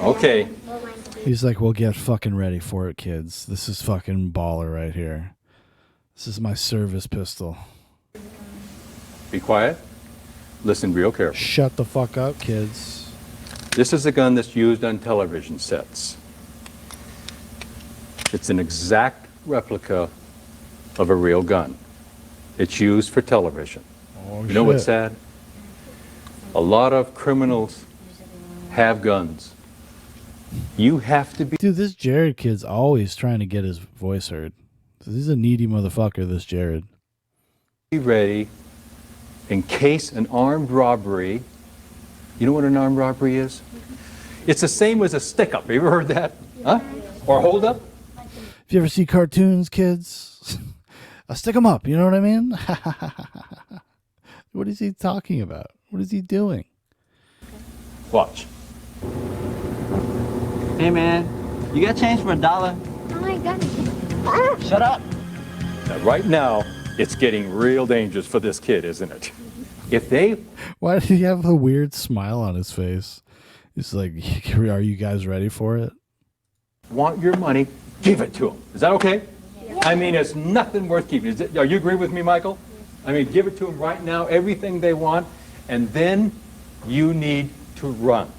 Okay. He's like, well, get fucking ready for it, kids. This is fucking baller right here. This is my service pistol. Be quiet. Listen real carefully. Shut the fuck up, kids. This is a gun that's used on television sets. It's an exact replica of a real gun. It's used for television. Oh, you know what's sad? A lot of criminals have guns. You have to be... Dude, this Jared kid's always trying to get his voice heard. He's a needy motherfucker, this Jared. Be ready in case an armed robbery... You know what an armed robbery is? It's the same as a stick-up. Have you ever heard that? Huh? Or a hold-up? If you ever see cartoons, kids, stick them up. You know what I mean? What is he talking about? What is he doing? Watch. Hey, man, you got change for $1? Oh my goodness. Shut up. Now, right now, it's getting real dangerous for this kid, isn't it? If they... Why does he have a weird smile on his face? He's like, are you guys ready for it? Want your money, give it to them. Is that okay? Yeah. I mean, it's nothing worth keeping. Are you agree with me, Michael? I mean, give it to them right now, everything they want, and then you need to run.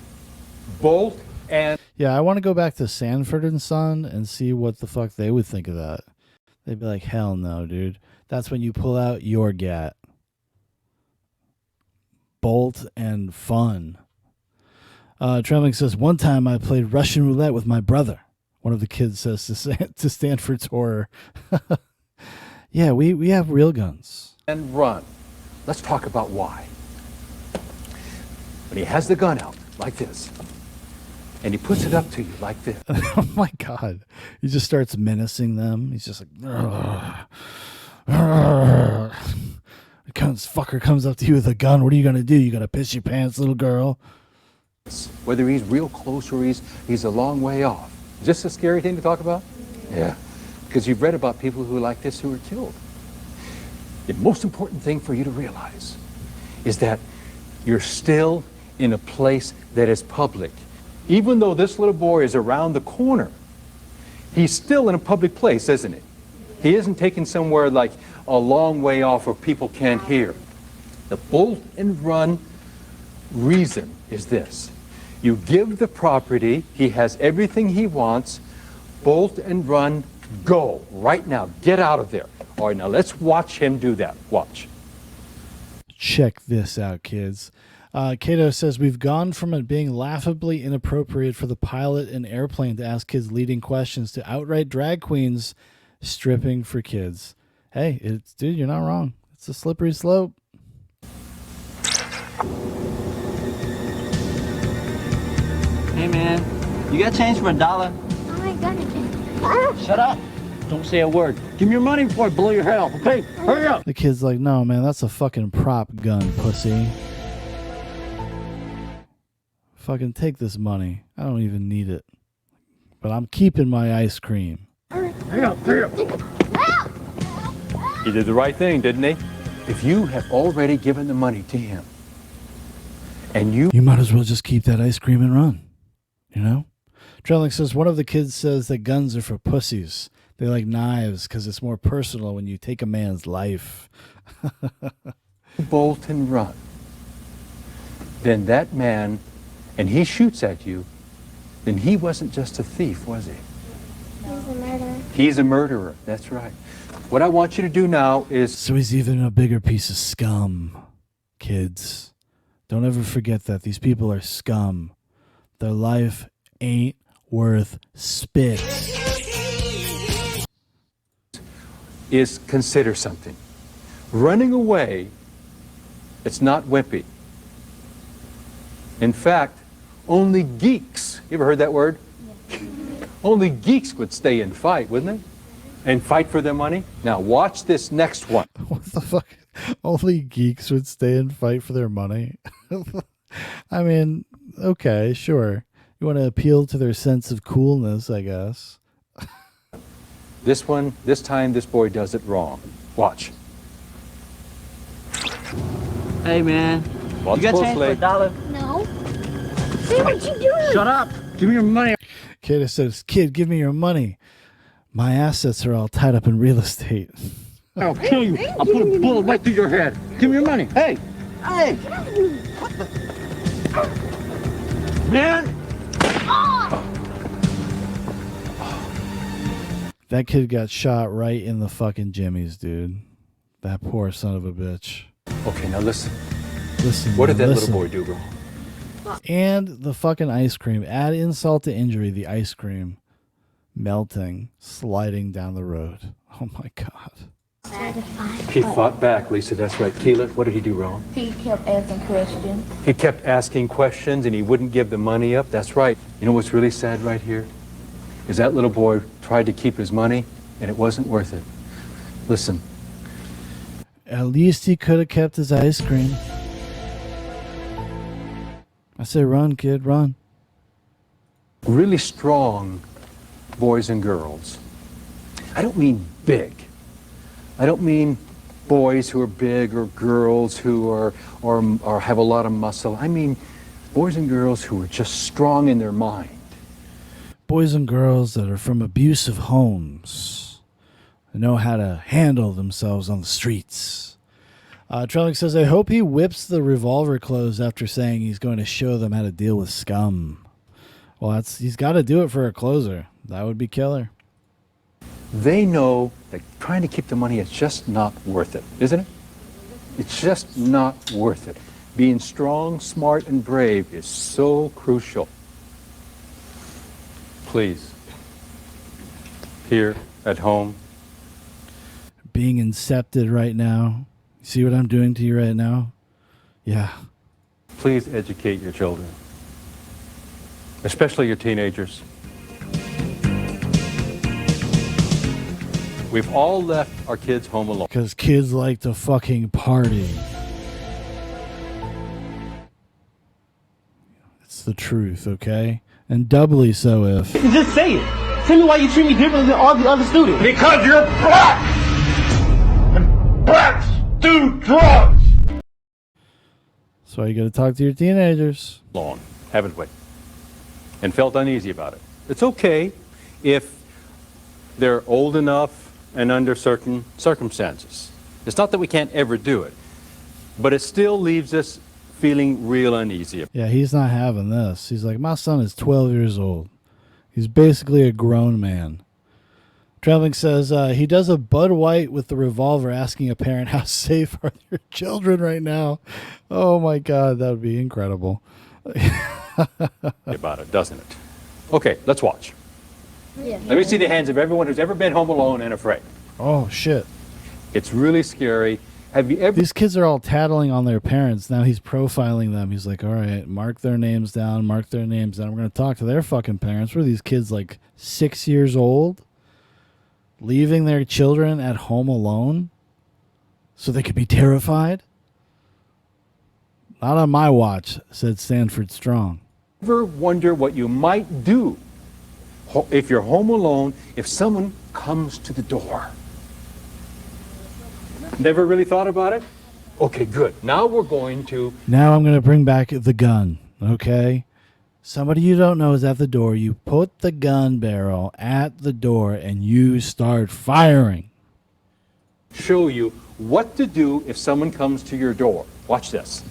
Bolt and... Yeah, I want to go back to Sanford and Son and see what the fuck they would think of that. They'd be like, hell no, dude. That's when you pull out your gat. Bolt and fun. Trembling says, one time I played Russian roulette with my brother. One of the kids says to Stanford's horror. Yeah, we have real guns. And run. Let's talk about why. When he has the gun out, like this, and he puts it up to you like this. Oh my God. He just starts menacing them. He's just like, the fucker comes up to you with a gun. What are you going to do? You going to piss your pants, little girl? Whether he's real close or he's a long way off. Is this a scary thing to talk about? Yeah. Because you've read about people who like this who are killed. The most important thing for you to realize is that you're still in a place that is public. Even though this little boy is around the corner, he's still in a public place, isn't he? He isn't taken somewhere like a long way off where people can't hear. The bolt and run reason is this. You give the property, he has everything he wants, bolt and run, go. Right now, get out of there. All right, now let's watch him do that. Watch. Check this out, kids. Cato says, we've gone from it being laughably inappropriate for the pilot in Airplane to ask kids leading questions to outright drag queens stripping for kids. Hey, dude, you're not wrong. It's a slippery slope. Hey, man, you got change for $1? Oh my goodness. Shut up. Don't say a word. Give me your money before I blow your head off, okay? Hurry up. The kid's like, no, man, that's a fucking prop gun, pussy. Fucking take this money. I don't even need it. But I'm keeping my ice cream. Hurry up. He did the right thing, didn't he? If you have already given the money to him, and you might as well just keep that ice cream and run. You know? Trelling says, one of the kids says that guns are for pussies. They like knives because it's more personal when you take a man's life. bolt and run. then that man, and he shoots at you, then he wasn't just a thief, was he? He's a murderer. He's a murderer, that's right. What I want you to do now is... So he's even a bigger piece of scum, kids. Don't ever forget that. These people are scum. Their life ain't worth spit. Is consider something. Running away, it's not wimpy. In fact, only geeks, you ever heard that word? Only geeks would stay and fight, wouldn't they? And fight for their money. Now watch this next one. What the fuck? Only geeks would stay and fight for their money. I mean, okay, sure. You want to appeal to their sense of coolness, I guess. This one, this time this boy does it wrong. Watch. Hey, man. Watch You got change for closely. $1? No. Say what you doing? Shut up. Give me your money. Kid says, "Kid, give me your money. My assets are all tied up in real estate." I'll kill you. I'll put a bullet right through your head. Give me your money. Hey! Hey! Man! That kid got shot right in the fucking jimmies, dude. That poor son of a bitch. Okay, now listen. Listen. What did that listen. little boy do wrong? And the fucking ice cream. Add insult to injury, the ice cream melting, sliding down the road. Oh my God. He fought back, Lisa. That's right. Keelan, what did he do wrong? He kept asking questions. He kept asking questions and he wouldn't give the money up. That's right. You know what's really sad right here? Is that little boy tried to keep his money and it wasn't worth it. Listen. At least he could have kept his ice cream. I say run, kid, run. Really strong boys and girls. I don't mean big. I don't mean boys who are big or girls who are have a lot of muscle. I mean boys and girls who are just strong in their mind. Boys and girls that are from abusive homes and know how to handle themselves on the streets. Trellick says, I hope he whips the revolver closed after saying he's going to show them how to deal with scum. Well, he's got to do it for a closer. That would be killer. They know that trying to keep the money is just not worth it, isn't it? It's just not worth it. Being strong, smart, and brave is so crucial. Please, here at home. Being incepted right now. See what I'm doing to you right now? Yeah. Please educate your children, especially your teenagers. We've all left our kids home alone. Because kids like to fucking party. It's the truth, okay? And doubly so if... Just say it. Tell me why you treat me differently than all the other students. Because you're black! And blacks do drugs! That's why you gotta talk to your teenagers. Long, haven't we? And felt uneasy about it. It's okay if they're old enough and under certain circumstances. It's not that we can't ever do it, but it still leaves us feeling real uneasy. Yeah, he's not having this. He's like, my son is 12 years old. He's basically a grown man. Traveling says he does a Bud White with the revolver asking a parent, how safe are your children right now? Oh my God, that would be incredible. About it, doesn't it? Okay, let's watch. Yeah. Let me see the hands of everyone who's ever been home alone and afraid. Oh, shit. It's really scary. Have you ever... These kids are all tattling on their parents. Now he's profiling them. He's like, all right, mark their names down, mark their names down. We're going to talk to their fucking parents. What are these kids, like 6 years old? Leaving their children at home alone so they could be terrified? Not on my watch, said Sanford Strong. Ever wonder what you might do if you're home alone if someone comes to the door? Never really thought about it? Okay, good. Now we're going to... Now I'm going to bring back the gun, okay? Somebody you don't know is at the door. You put the gun barrel at the door and you start firing. show you what to do if someone comes to your door. Watch this.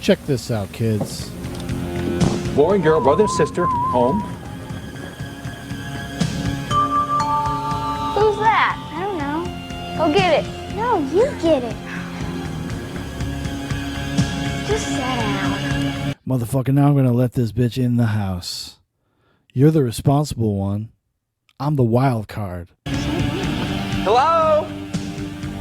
Check this out, kids. Boy and girl, brother and sister, home. Who's that? I don't know. Go get it. No, you get it. Just sit down. Motherfucker, now I'm gonna let this bitch in the house. You're the responsible one. I'm the wild card. Hello?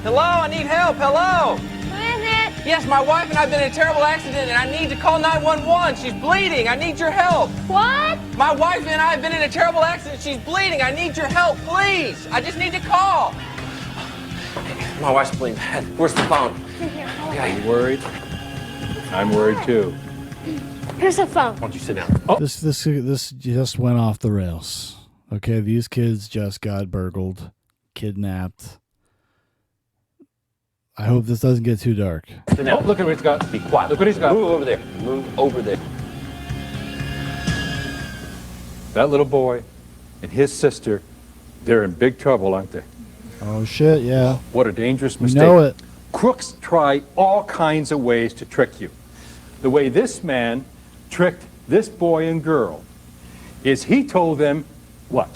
Hello, I need help. Hello? Who is it? Yes, my wife and I have been in a terrible accident and I need to call 911. She's bleeding. I need your help. What? My wife and I have been in a terrible accident. She's bleeding. I need your help, please. I just need to call. My wife's bleeding bad. Where's the phone? Are you worried? I'm worried too. Here's the phone. Why don't you sit down? Oh. This just went off the rails. Okay, these kids just got burgled, kidnapped. I hope this doesn't get too dark. Oh, look at what he's got. Be quiet. Look what he's got. Move over there. Move over there. That little boy and his sister, they're in big trouble, aren't they? Oh shit, yeah. What a dangerous We mistake. know it. Crooks try all kinds of ways to trick you. The way this man tricked this boy and girl is he told them what?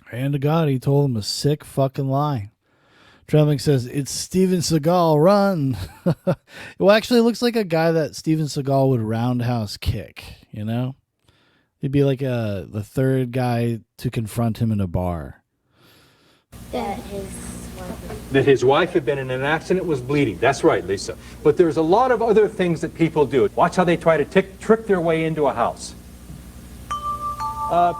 Hand to God, he told him a sick fucking lie. Trembling says, "It's Steven Seagal, run." Well, actually, it looks like a guy that Steven Seagal would roundhouse kick, you know? He'd be like the third guy to confront him in a bar. That his wife had been in an accident, was bleeding. That's right, Lisa. But there's a lot of other things that people do. Watch how they try to trick their way into a house.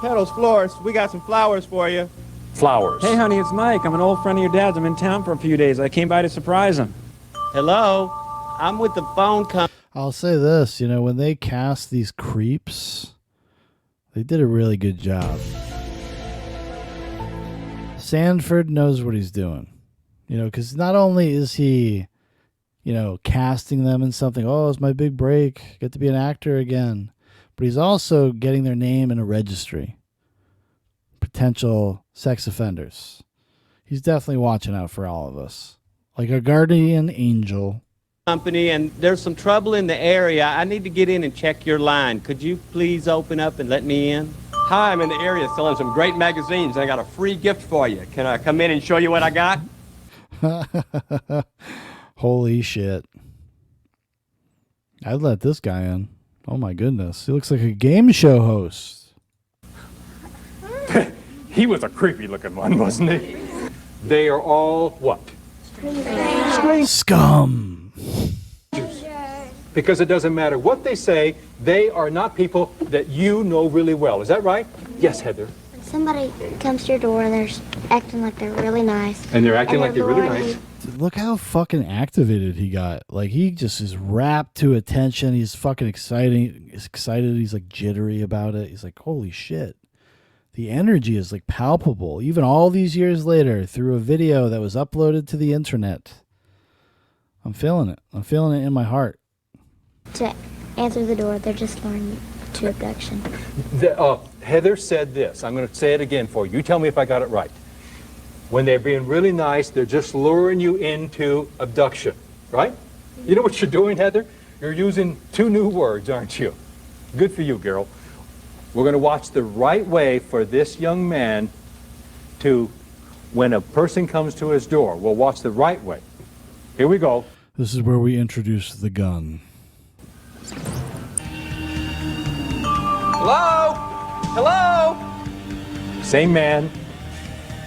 Petals, Florist, we got some flowers for you. Flowers. Hey, honey, it's Mike. I'm an old friend of your dad's. I'm in town for a few days. I came by to surprise him. Hello? I'm with the phone company. I'll say this, you know, when they cast these creeps, they did a really good job. Sanford knows what he's doing, you know, because not only is he, you know, casting them in something, oh, it's my big break, get to be an actor again, but he's also getting their name in a registry. Potential sex offenders. He's definitely watching out for all of us. Like a guardian angel. Company, and there's some trouble in the area. I need to get in and check your line. Could you please open up and let me in? Hi, I'm in the area selling some great magazines. I got a free gift for you. Can I come in and show you what I got? Holy shit. I'd let this guy in. Oh my goodness. He looks like a game show host. He was a creepy looking one, wasn't he? They are all what? Scum. Because it doesn't matter what they say, they are not people that you know really well. Is that right? Yes, Heather. Somebody comes to your door and they're acting like they're really nice. And they're acting like they're really nice. Look how fucking activated he got. Like, he just is rapt to attention. He's fucking excited. He's like jittery about it. He's like, holy shit. The energy is like palpable, even all these years later, through a video that was uploaded to the internet. I'm feeling it. I'm feeling it in my heart. To answer the door, they're just luring to abduction. Heather said this. I'm going to say it again for you. You tell me if I got it right. When they're being really nice, they're just luring you into abduction, right? You know what you're doing, Heather? You're using two new words, aren't you? Good for you, girl. We're going to watch the right way for this young man to, when a person comes to his door, we'll watch the right way. Here we go. This is where we introduce the gun. Hello? Hello? Same man.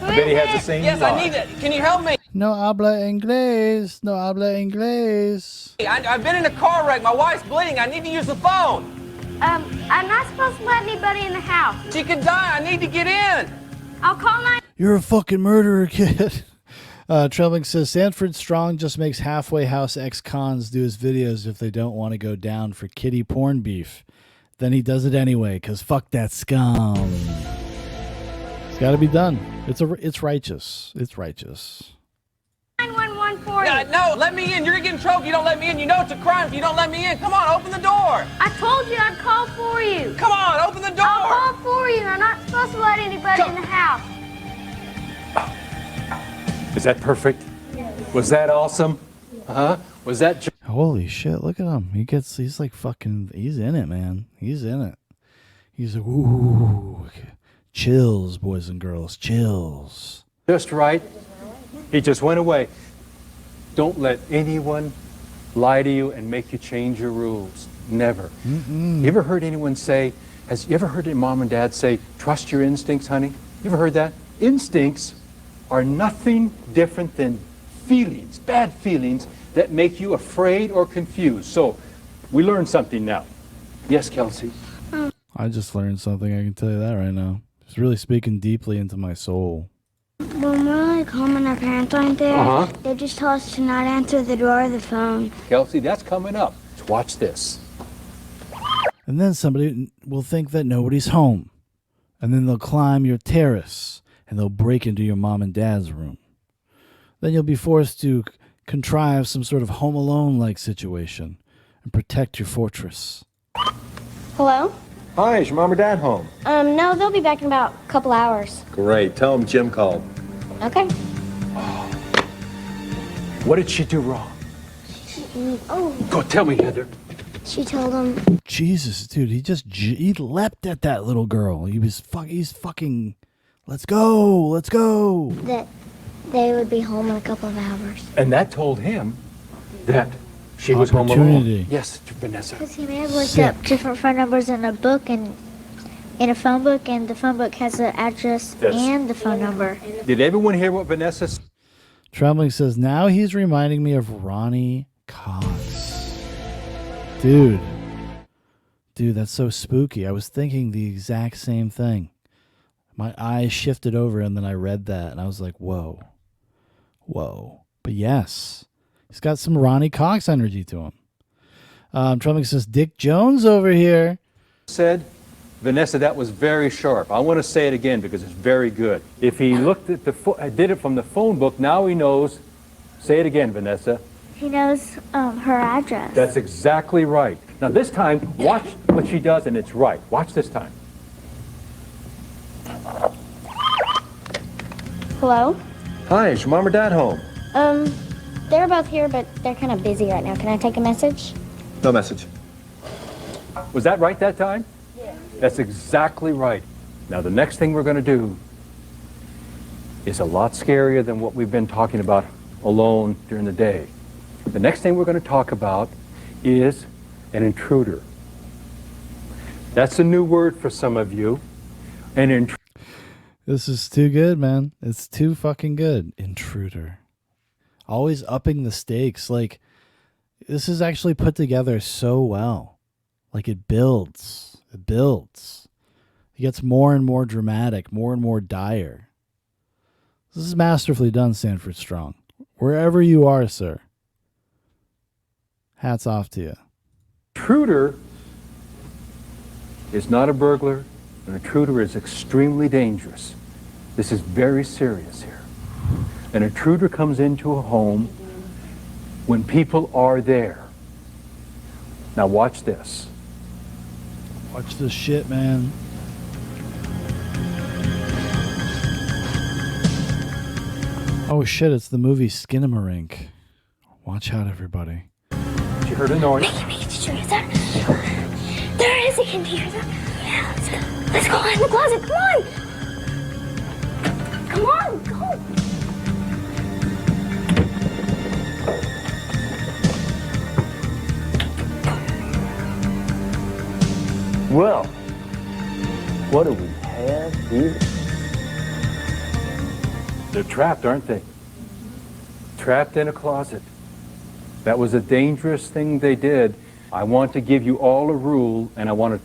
I bet he has the same Yes, lie. I need it. Can you help me? No habla inglés. No habla inglés. I've been in a car wreck. My wife's bleeding. I need to use the phone. I'm not supposed to let anybody in the house. She could die. I need to get in. I'll call 9. You're a fucking murderer, kid. Trembling says, Sanford Strong just makes halfway house ex-cons do his videos if they don't want to go down for kitty porn beef. Then he does it anyway, because fuck that scum. It's got to be done. It's righteous. It's righteous. 911 for you. No, let me in. You're going to get in trouble if you don't let me in. You know it's a crime if you don't let me in. Come on, open the door. I told you I'd call for you. Come on, open the door. I'll call for you. I'm not supposed to let anybody in the house. Is that perfect? Was that awesome? Huh? Was that... holy shit, look at him. He's like fucking, he's in it, man. He's in it. He's like, ooh, chills, boys and girls, chills. Just right. He just went away. Don't let anyone lie to you and make you change your rules. Never. You ever heard anyone say, you ever heard mom and dad say, trust your instincts, honey? You ever heard that? Instincts are nothing different than feelings, bad feelings that make you afraid or confused. So we learned something now. Yes, Kelsey? I just learned something, I can tell you that right now. It's really speaking deeply into my soul. When we're like home and our parents aren't there, they just tell us to not answer the door or the phone. Kelsey, that's coming up. Watch this. And then somebody will think that nobody's home. And then they'll climb your terrace and they'll break into your mom and dad's room. Then you'll be forced to contrive some sort of Home Alone-like situation and protect your fortress. Hello? Hi, is your mom or dad home? No, they'll be back in about a couple hours. Great. Tell them Jim called. Okay. What did she do wrong? Oh. Go tell me, Heather. She told him. Jesus, dude, he leapt at that little girl. He's fucking, let's go. That they would be home in a couple of hours. And that told him that she was home alone. Yes, Vanessa. Because he may have looked up different phone numbers in a book and in a phone book, and the phone book has the address and the phone number. Did everyone hear what Vanessa said? Trembling says, now he's reminding me of Ronnie Cox. Dude, that's so spooky. I was thinking the exact same thing. My eyes shifted over and then I read that and I was like, whoa. But yes, he's got some Ronnie Cox energy to him. Trembling says, Dick Jones over here. Said, Vanessa, that was very sharp. I want to say it again because it's very good. If he looked at did it from the phone book, now he knows. Say it again, Vanessa. He knows her address. That's exactly right. Now this time, watch what she does and it's right. Watch this time. Hello? Hi, is your mom or dad home? They're both here, but they're kind of busy right now. Can I take a message? No message. Was that right that time? Yeah. That's exactly right. Now the next thing we're going to do is a lot scarier than what we've been talking about alone during the day. The next thing we're going to talk about is an intruder. That's a new word for some of you. An intruder. This is too good, man. It's too fucking good. Intruder. Always upping the stakes. Like, this is actually put together so well. Like, it builds. It builds. It gets more and more dramatic, more and more dire. This is masterfully done, Sanford Strong. Wherever you are, sir. Hats off to you. Intruder is not a burglar. An intruder is extremely dangerous. This is very serious here. An intruder comes into a home when people are there. Now watch this. Watch this shit, man. Oh shit, it's the movie Skinamarink. Watch out, everybody. You heard a noise. Maybe, did you hear that? There is, I can hear that. Yeah, let's go. Let's go in the closet, come on! Come on, go! Well, what do we have here? They're trapped, aren't they? Trapped in a closet. That was a dangerous thing they did. I want to give you all a rule, and I want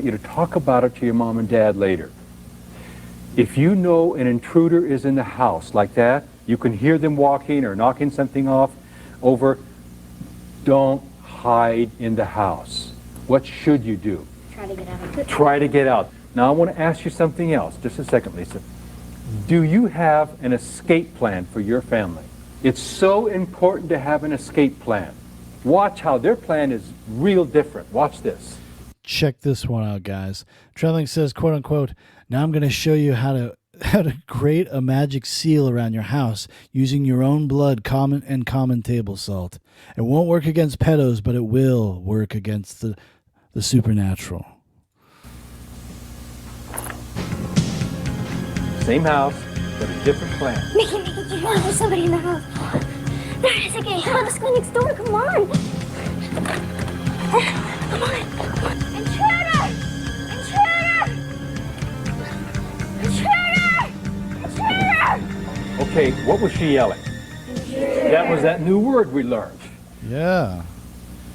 you to talk about it to your mom and dad later. If you know an intruder is in the house like that, you can hear them walking or knocking something off over, don't hide in the house. What should you do? Try to get out. Try to get out. Now I want to ask you something else. Just a second, Lisa. Do you have an escape plan for your family? It's so important to have an escape plan. Watch how their plan is real different. Watch this. Check this one out, guys. Trembling says, quote unquote, now I'm going to show you how to to create a magic seal around your house using your own blood, common table salt. It won't work against pedos, but it will work against the supernatural. Same house, but a different plan. Mickey, get out. There's somebody in the house. There it is again. Come on, let's go next door. Come on. Come on. Intruder! Okay, what was she yelling? That was that new word we learned. Yeah.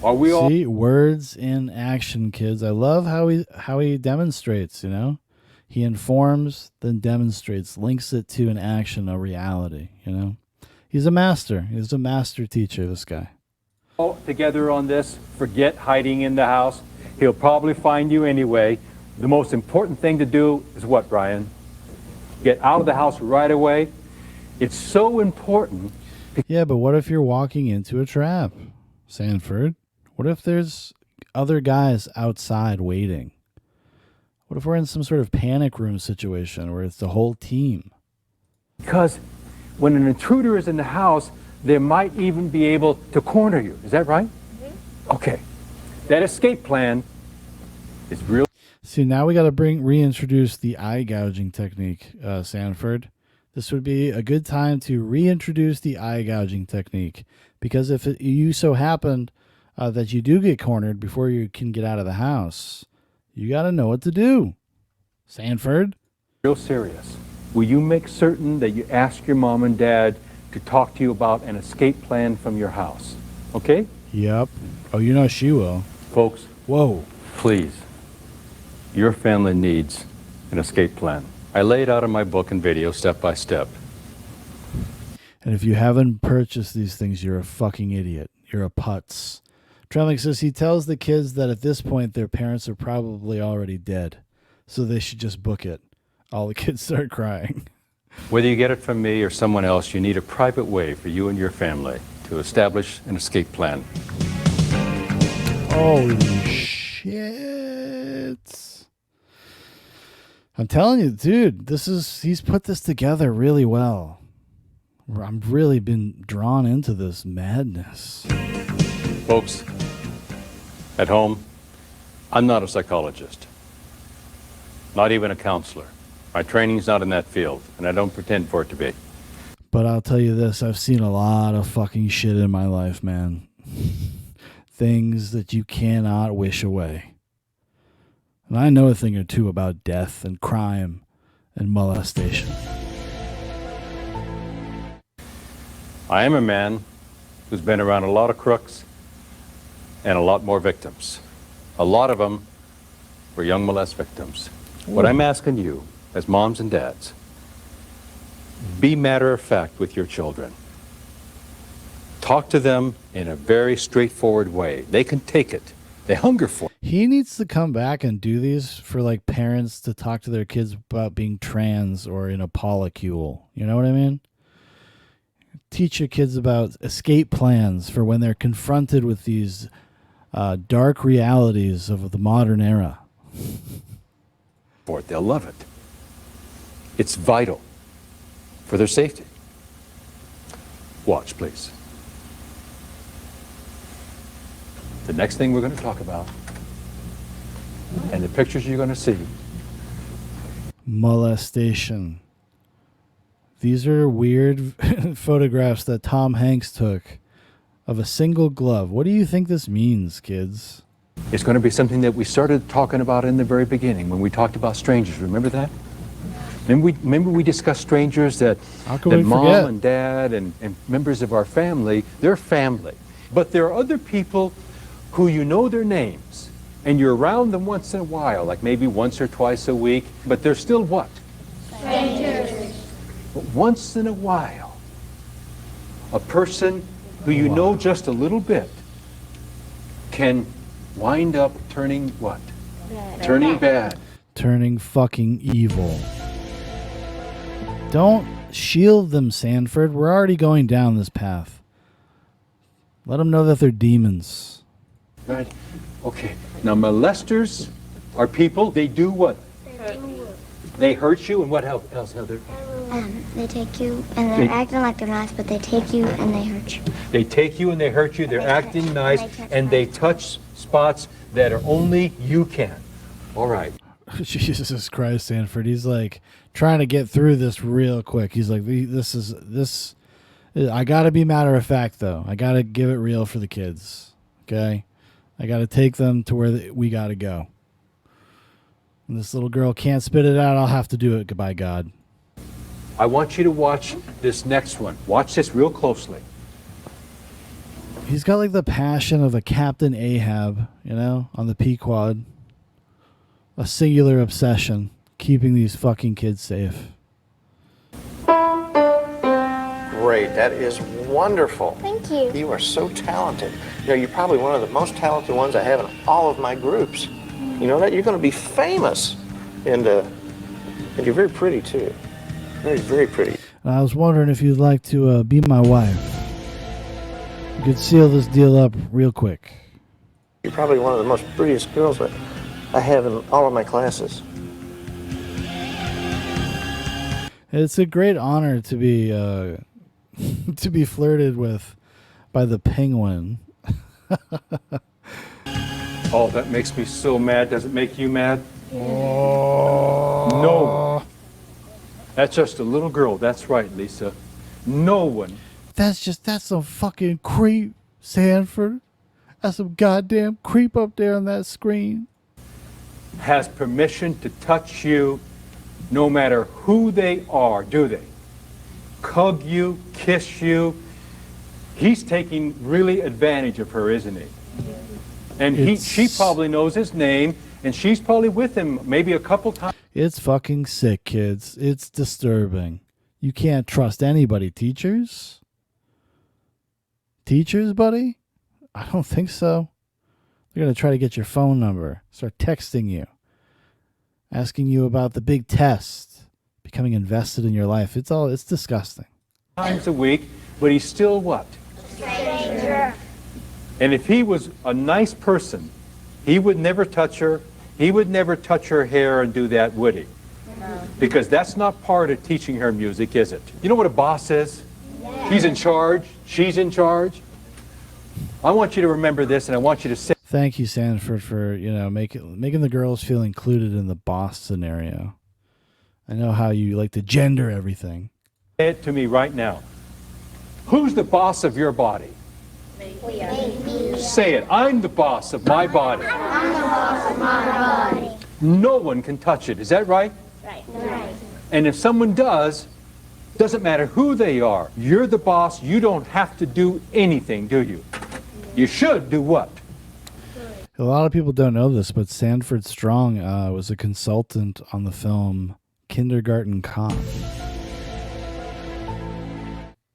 Are we all... See, words in action, kids. I love how he demonstrates, you know? He informs, then demonstrates, links it to an action, a reality, you know? He's a master. He's a master teacher, this guy. All together on this, forget hiding in the house. He'll probably find you anyway. The most important thing to do is what, Brian? Get out of the house right away. It's so important. Yeah, but what if you're walking into a trap, Sanford? What if there's other guys outside waiting? What if we're in some sort of panic room situation where it's the whole team? Because when an intruder is in the house, they might even be able to corner you. Is that right? Mm-hmm. Okay. That escape plan is real. See, now we got to reintroduce the eye gouging technique, Sanford. This would be a good time to reintroduce the eye gouging technique, because if you so happened that you do get cornered before you can get out of the house, you got to know what to do. Sanford? Real serious. Will you make certain that you ask your mom and dad to talk to you about an escape plan from your house? Okay? Yep. Oh, you know she will. Folks. Whoa. Please. Your family needs an escape plan. I lay it out in my book and video step by step. And if you haven't purchased these things, you're a fucking idiot. You're a putz. Tremlich says he tells the kids that at this point their parents are probably already dead, so they should just book it. All the kids start crying. Whether you get it from me or someone else, you need a private way for you and your family to establish an escape plan. Holy shit. I'm telling you, dude, he's put this together really well. I've really been drawn into this madness. Folks, at home, I'm not a psychologist, not even a counselor. My training's not in that field, and I don't pretend for it to be. But I'll tell you this, I've seen a lot of fucking shit in my life, man. Things that you cannot wish away. And I know a thing or two about death and crime and molestation. I am a man who's been around a lot of crooks and a lot more victims. A lot of them were young molest victims. What I'm asking you, as moms and dads, be matter of fact with your children. Talk to them in a very straightforward way. They can take it. They hunger for it. He needs to come back and do these for like parents to talk to their kids about being trans or in a polycule. You know what I mean? Teach your kids about escape plans for when they're confronted with these dark realities of the modern era. They'll love it. It's vital for their safety. Watch, please. The next thing we're going to talk about, and the pictures you're going to see. Molestation. These are weird photographs that Tom Hanks took of a single glove. What do you think this means, kids? It's going to be something that we started talking about in the very beginning when we talked about strangers. Remember that? Remember we discussed strangers that mom and dad and members of our family, they're family. But there are other people who you know their names and you're around them once in a while, like maybe once or twice a week, but they're still what? Strangers. But once in a while, a person who you know just a little bit can wind up turning what? Bad. Turning bad. Turning fucking evil. Don't shield them, Sanford. We're already going down this path. Let them know that they're demons. Right. Okay. Now, molesters are people, they do what? They hurt you, and what else, Heather? They take you, and they're acting like they're nice, but they take you and they hurt you. They take you and they hurt you, they're acting nice, and they touch spots that are only you can. All right. Jesus Christ, Sanford. He's like trying to get through this real quick. He's like, this. I got to be matter of fact, though. I got to give it real for the kids. Okay? I got to take them to where we got to go. When this little girl can't spit it out, I'll have to do it. Goodbye, God. I want you to watch this next one. Watch this real closely. He's got like the passion of a Captain Ahab, you know, on the Pequod. A singular obsession, keeping these fucking kids safe. Great, that is wonderful. Thank you. You are so talented. You know, you're probably one of the most talented ones I have in all of my groups. You know that? You're going to be famous. And you're very pretty, too. Very, very pretty. And I was wondering if you'd like to be my wife. You could seal this deal up real quick. You're probably one of the most prettiest girls that I have in all of my classes. It's a great honor to be to be flirted with by the penguin. Oh, that makes me so mad. Does it make you mad? Oh. No. That's just a little girl. That's right, Lisa. No one. That's some fucking creep, Sanford. That's some goddamn creep up there on that screen. Has permission to touch you no matter who they are, do they? Hug you, kiss you. He's taking really advantage of her, isn't he? And she probably knows his name, and she's probably with him maybe a couple times. It's fucking sick, kids. It's disturbing. You can't trust anybody. Teachers? Teachers, buddy? I don't think so. They're going to try to get your phone number, start texting you, asking you about the big test, becoming invested in your life. It's disgusting. Times a week, but he's still what? Stranger. And if he was a nice person, he would never touch her. He would never touch her hair and do that, would he? No. Because that's not part of teaching her music, is it? You know what a boss is? Yeah. He's in charge. She's in charge. I want you to remember this, and I want you to say... Thank you, Sanford, for making the girls feel included in the boss scenario. I know how you like to gender everything. Say it to me right now. Who's the boss of your body? Me. Say it. I'm the boss of my body. I'm the boss of my body. No one can touch it. Is that right? Right. And if someone does, doesn't matter who they are. You're the boss. You don't have to do anything, do you? You should do what? A lot of people don't know this, but Sanford Strong was a consultant on the film Kindergarten Cop.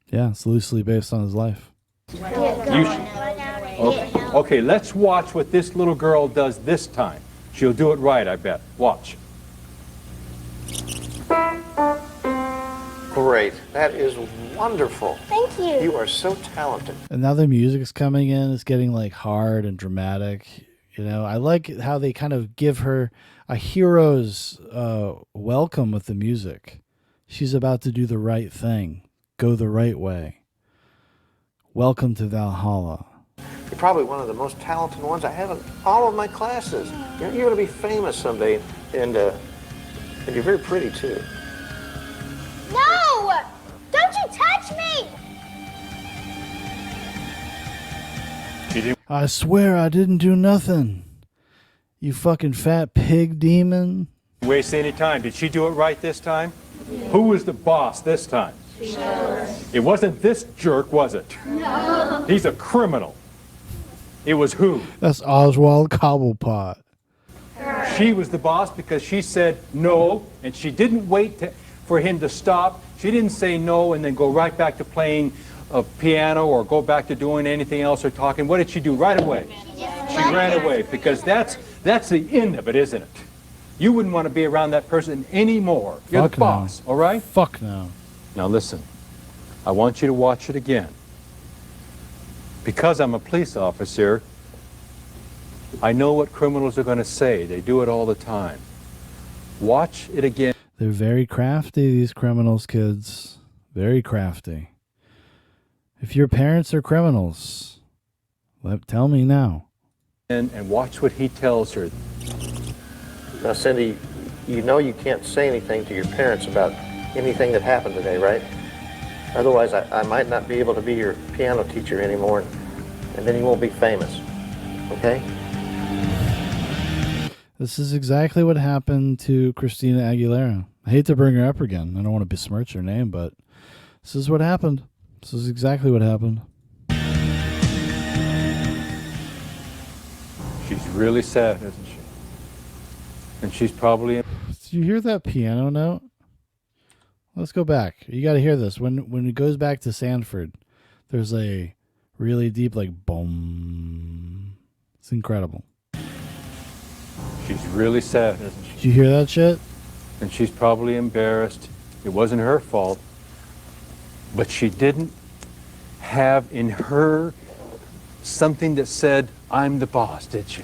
Yeah, it's loosely based on his life. Okay, let's watch what this little girl does this time. She'll do it right, I bet. Watch. Great. That is wonderful. Thank you. You are so talented. And now the music's coming in. It's getting like hard and dramatic. You know, I like how they kind of give her a hero's welcome with the music. She's about to do the right thing, go the right way. Welcome to Valhalla. You're probably one of the most talented ones I have in all of my classes. You're going to be famous someday, and you're very pretty, too. No! Don't you touch me! I swear I didn't do nothing. You fucking fat pig demon. Waste any time. Did she do it right this time? Yeah. Who was the boss this time? Sure. It wasn't this jerk, was it? No. He's a criminal. It was who? That's Oswald Cobblepot. She was the boss because she said no, and she didn't wait for him to stop. She didn't say no and then go right back to playing a piano or go back to doing anything else or talking. What did she do right away? She ran away because that's the end of it, isn't it? You wouldn't want to be around that person anymore. You're the boss, all right? Fuck no. Now listen, I want you to watch it again. Because I'm a police officer, I know what criminals are going to say. They do it all the time. Watch it again. They're very crafty, these criminals, kids. Very crafty. If your parents are criminals, tell me now. And watch what he tells her. Now, Cindy, you know you can't say anything to your parents about anything that happened today, right? Otherwise, I might not be able to be your piano teacher anymore, and then you won't be famous, okay? This is exactly what happened to Christina Aguilera. I hate to bring her up again. I don't want to besmirch her name, but this is what happened. This is exactly what happened. She's really sad, isn't she? And she's probably... Did you hear that piano note? Let's go back. You got to hear this. When it goes back to Sanford, there's a really deep, like, boom. It's incredible. She's really sad, isn't she? Did you hear that shit? And she's probably embarrassed. It wasn't her fault. But she didn't have in her something that said, I'm the boss, did she?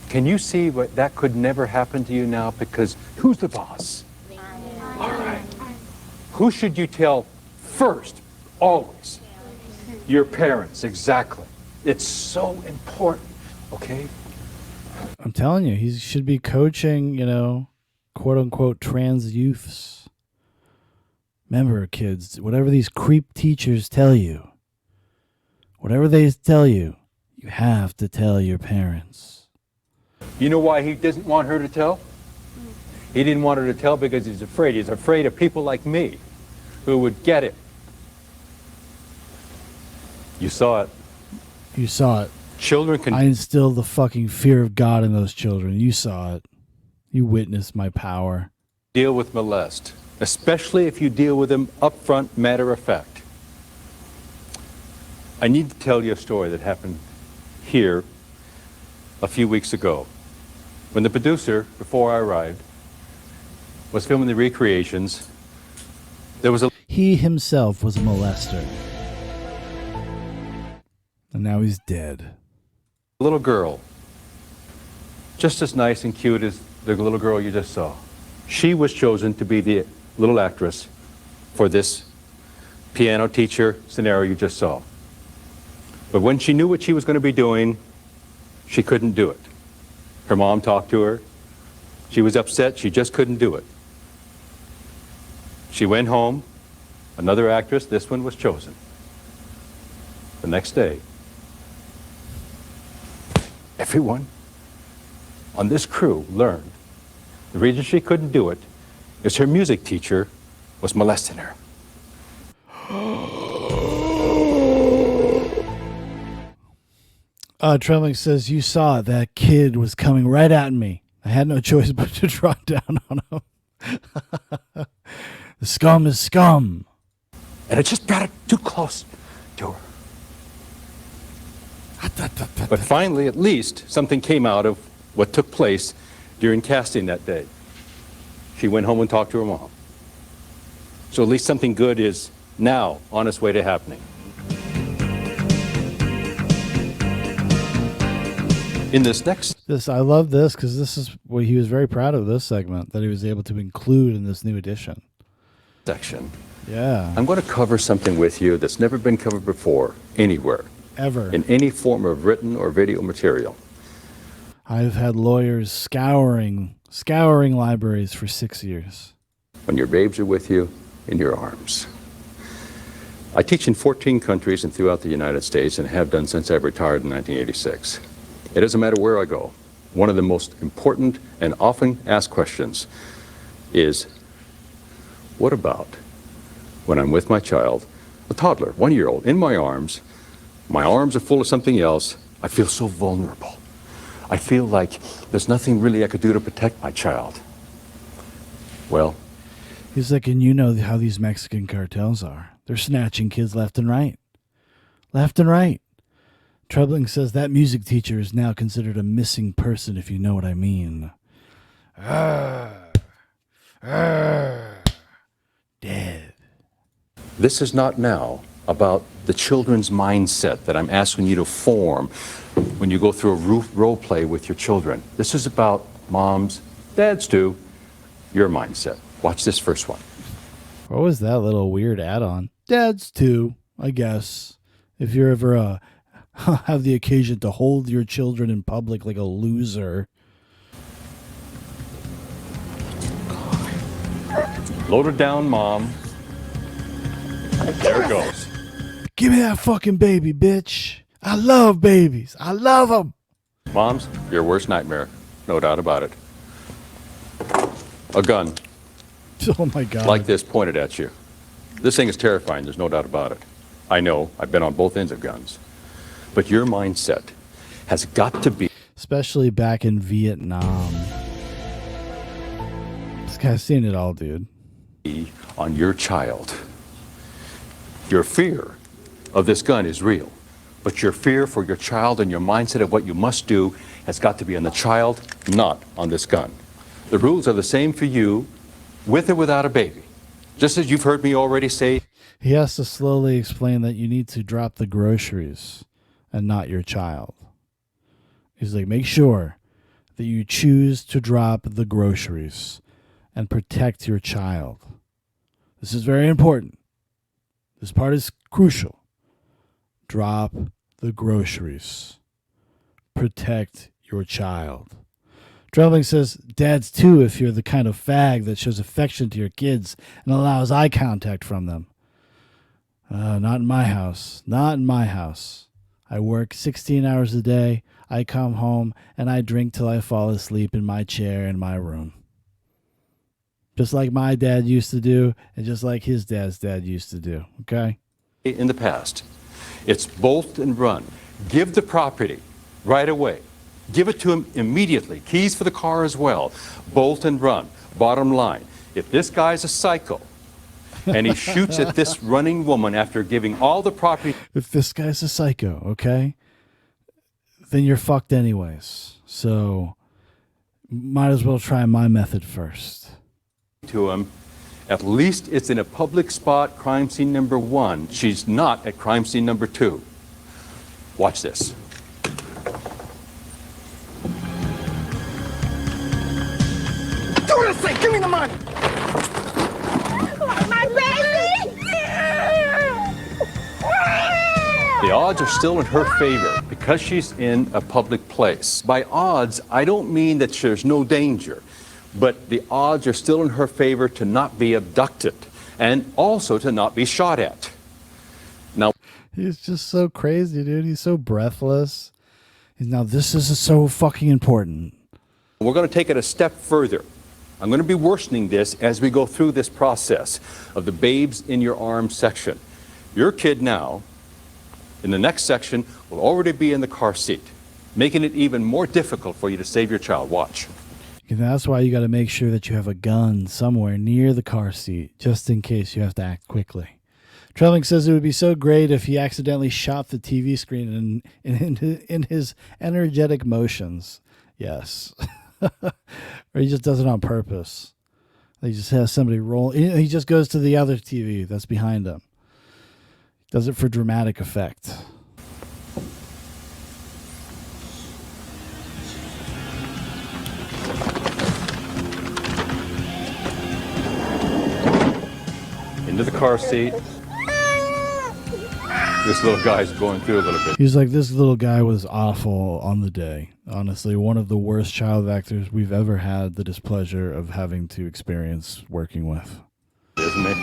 Can you see what that could never happen to you now? Because who's the boss? All right. Who should you tell first, always? Your parents, exactly. It's so important, okay? I'm telling you, he should be coaching, quote unquote trans youths. Remember, kids, whatever these creep teachers tell you, whatever they tell you, you have to tell your parents. You know why he doesn't want her to tell? He didn't want her to tell because he's afraid. He's afraid of people like me who would get it. You saw it. You saw it. Children can... I instilled the fucking fear of God in those children. You saw it. You witnessed my power. Deal with molest, especially if you deal with them upfront, matter of fact. I need to tell you a story that happened here a few weeks ago. When the producer, before I arrived, was filming the recreations, there was a... He himself was a molester. And now he's dead. A little girl, just as nice and cute as the little girl you just saw. She was chosen to be the little actress for this piano teacher scenario you just saw. But when she knew what she was going to be doing, she couldn't do it. Her mom talked to her. She was upset. She just couldn't do it. She went home. Another actress, this one, was chosen. The next day, everyone on this crew learned the reason she couldn't do it is her music teacher was molesting her. Trembling says, you saw it. That kid was coming right at me. I had no choice but to draw down on him. The scum is scum. And it just brought it too close to her. But finally, at least, something came out of what took place during casting that day. She went home and talked to her mom. So at least something good is now on its way to happening. In this next... I love this because this is what he was very proud of, this segment, that he was able to include in this new edition. Section. Yeah. I'm going to cover something with you that's never been covered before, anywhere. Ever. In any form of written or video material. I've had lawyers scouring libraries for 6 years. When your babes are with you, in your arms. I teach in 14 countries and throughout the United States and have done since I retired in 1986. It doesn't matter where I go. One of the most important and often asked questions is, what about when I'm with my child, a toddler, 1-year-old, in my arms are full of something else, I feel so vulnerable. I feel like there's nothing really I could do to protect my child. Well, he's like, and you know how these Mexican cartels are. They're snatching kids left and right. Left and right. Trebling says that music teacher is now considered a missing person, if you know what I mean. Dead. This is not now about the children's mindset that I'm asking you to form when you go through a role play with your children. This is about moms, dads too, your mindset. Watch this first one. What was that little weird add-on? Dads too, I guess. If you're ever have the occasion to hold your children in public like a loser. Load it down, Mom. There it goes. Give me that fucking baby, bitch. I love babies. I love them. Moms, your worst nightmare. No doubt about it. A gun. Oh my God. Like this pointed at you. This thing is terrifying. There's no doubt about it. I know. I've been on both ends of guns. But your mindset has got to be. Especially back in Vietnam. This guy's seen it all, dude. On your child. Your fear of this gun is real. But your fear for your child and your mindset of what you must do has got to be on the child, not on this gun. The rules are the same for you, with or without a baby. Just as you've heard me already say. He has to slowly explain that you need to drop the groceries and not your child. He's like, make sure that you choose to drop the groceries and protect your child. This is very important. This part is crucial. Drop the groceries. Protect your child. Trembling says, dads too, if you're the kind of fag that shows affection to your kids and allows eye contact from them. Not in my house. Not in my house. I work 16 hours a day. I come home and I drink till I fall asleep in my chair in my room. Just like my dad used to do, and just like his dad's dad used to do. Okay? In the past, it's bolt and run. Give the property right away. Give it to him immediately. Keys for the car as well. Bolt and run. Bottom line, if this guy's a psycho and he shoots at this running woman after giving all the property. If this guy's a psycho, okay, then you're fucked anyways. So might as well try my method first. To him, at least it's in a public spot, crime scene number 1. She's not at crime scene number 2. Watch this. Do this thing! Give me the money! My baby! The odds are still in her favor because she's in a public place. By odds, I don't mean that there's no danger, but the odds are still in her favor to not be abducted and also to not be shot at. Now, he's just so crazy, dude. He's so breathless. Now, this is so fucking important. We're going to take it a step further. I'm going to be worsening this as we go through this process of the babes in your arms section. Your kid now, in the next section, will already be in the car seat, making it even more difficult for you to save your child. Watch. And that's why you got to make sure that you have a gun somewhere near the car seat, just in case you have to act quickly. Trelling says it would be so great if he accidentally shot the TV screen in his energetic motions. Yes. Or he just does it on purpose. He just has somebody roll. He just goes to the other TV that's behind him. Does it for dramatic effect. Into the car seat. This little guy's going through a little bit. He's like, this little guy was awful on the day. Honestly, one of the worst child actors we've ever had the displeasure of having to experience working with. Isn't it?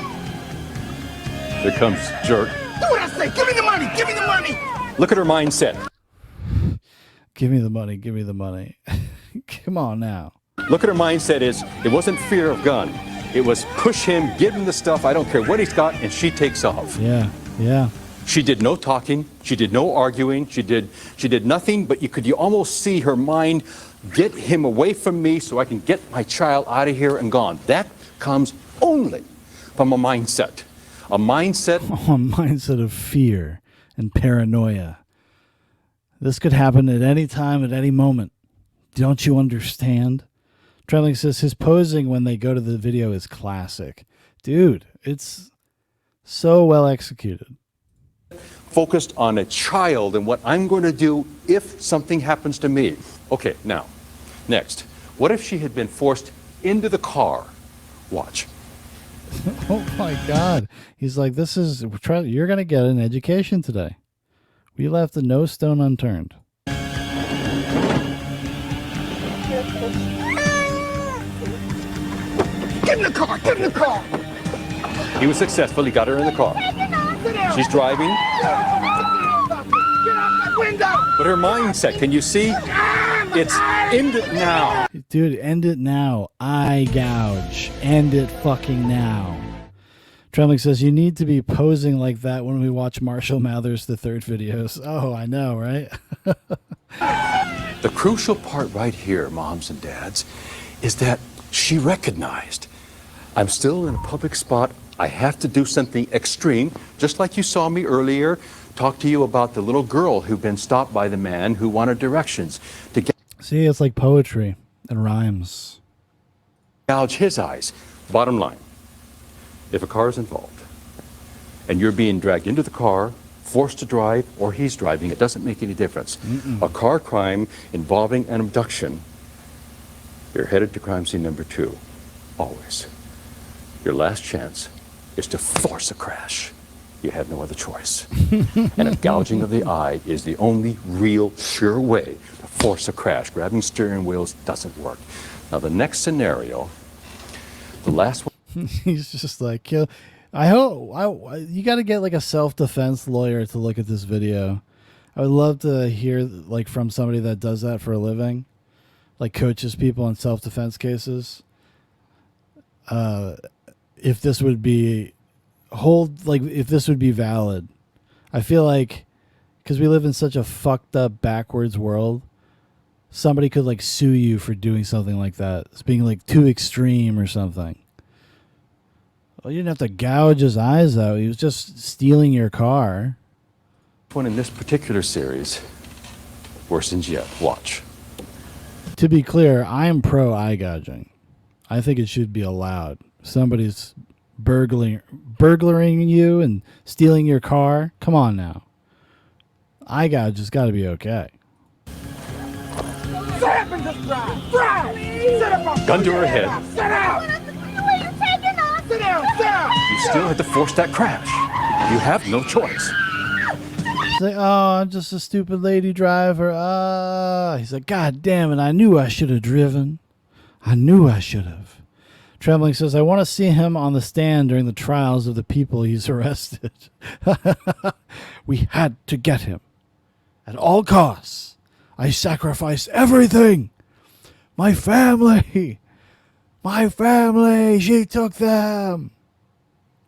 Here comes jerk. Do what I say! Give me the money! Give me the money! Look at her mindset. Give me the money. Give me the money. Come on now. Look at her mindset is, it wasn't fear of gun. It was push him, give him the stuff, I don't care what he's got, and she takes off. Yeah, yeah. She did no talking. She did no arguing. She did nothing, but you almost see her mind, get him away from me so I can get my child out of here and gone. That comes only from a mindset. A mindset. A mindset of fear and paranoia. This could happen at any time, at any moment. Don't you understand? Trelling says his posing when they go to the video is classic. Dude, it's so well executed. Focused on a child and what I'm going to do if something happens to me. Okay, now, next. What if she had been forced into the car Watch. Oh my God. He's like, you're going to get an education today. We left no stone unturned. Get in the car! Get in the car! He was successful. He got her in the car. She's driving. Get out that window! But her mindset, can you see? It's end it now. Dude, end it now. Eye gouge. End it fucking now. Trembling says, you need to be posing like that when we watch Marshall Mathers the Third videos. Oh, I know, right? The crucial part right here, moms and dads, is that she recognized, I'm still in a public spot. I have to do something extreme, just like you saw me earlier talk to you about the little girl who'd been stopped by the man who wanted directions to get. See, it's like poetry and rhymes. Gouge his eyes. Bottom line, if a car is involved and you're being dragged into the car, forced to drive, or he's driving, it doesn't make any difference. A car crime involving an abduction, you're headed to crime scene number 2, always. Your last chance is to force a crash. You have no other choice. And if gouging of the eye is the only real sure way to force a crash, grabbing steering wheels doesn't work. Now the next scenario, the last one. He's just like, I hope you got to get like a self-defense lawyer to look at this video. I would love to hear like from somebody that does that for a living, like coaches people in self-defense cases. If this would be if this would be valid. I feel like because we live in such a fucked up backwards world, somebody could like sue you for doing something like that. It's being like too extreme or something. Well, you didn't have to gouge his eyes out. He was just stealing your car. One in this particular series, worsens yet. Watch. To be clear, I am pro eye gouging. I think it should be allowed. Somebody's burglaring you and stealing your car. Come on now. Eye gouge has got to be okay. Sit up and just drive! Drive! Sit up! Gun to her head. Sit down! Sit down! Sit down! You still have to force that crash. You have no choice. He's like, oh, I'm just a stupid lady driver. He's like, God damn it, I knew I should have driven. I knew I should have. Trembling says, I want to see him on the stand during the trials of the people he's arrested. We had to get him. At all costs. I sacrificed everything. My family. My family. She took them.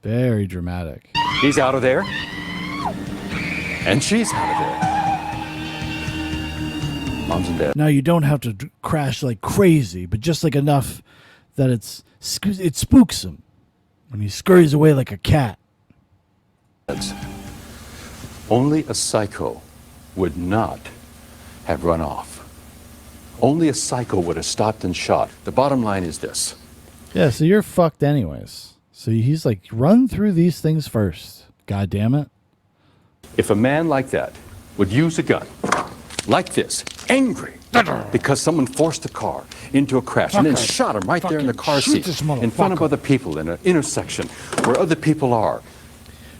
Very dramatic. He's out of there. And she's out of there. Moms and dads. Now, you don't have to crash like crazy, but just like enough that it spooks him when he scurries away like a cat. Only a psycho would not have run off. Only a psycho would have stopped and shot. The bottom line is this. Yeah, so you're fucked anyways. So he's like, run through these things first. God damn it. If a man like that would use a gun like this, angry, because someone forced a car into a crash and then shot him right there in the car seat in front of other people in an intersection where other people are.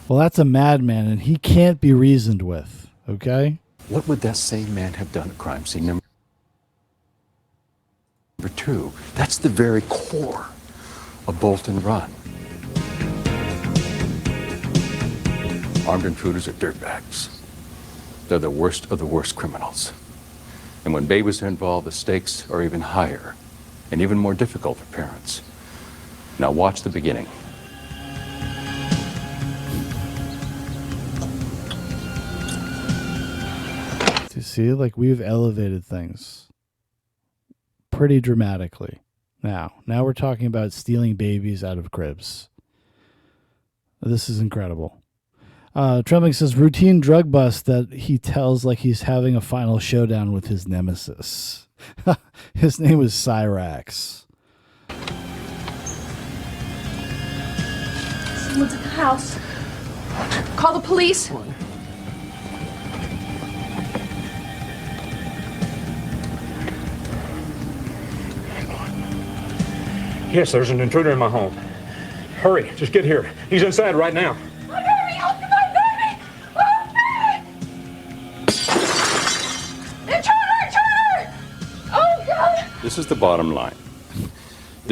Well, that's a madman, and he can't be reasoned with, okay? What would that same man have done at crime scene number 2? That's the very core of bolt and run. Armed intruders are dirtbags. They're the worst of the worst criminals. And when babies are involved, the stakes are even higher and even more difficult for parents. Now watch the beginning. You see, like, we've elevated things pretty dramatically. Now we're talking about stealing babies out of cribs. This is incredible. Trembling says, routine drug bust that he tells like he's having a final showdown with his nemesis. His name was Cyrax. Someone's at the house. Call the police. Yes, there's an intruder in my home. Hurry, just get here. He's inside right now. My baby! Open my baby! Open! Intruder! Oh, God! This is the bottom line.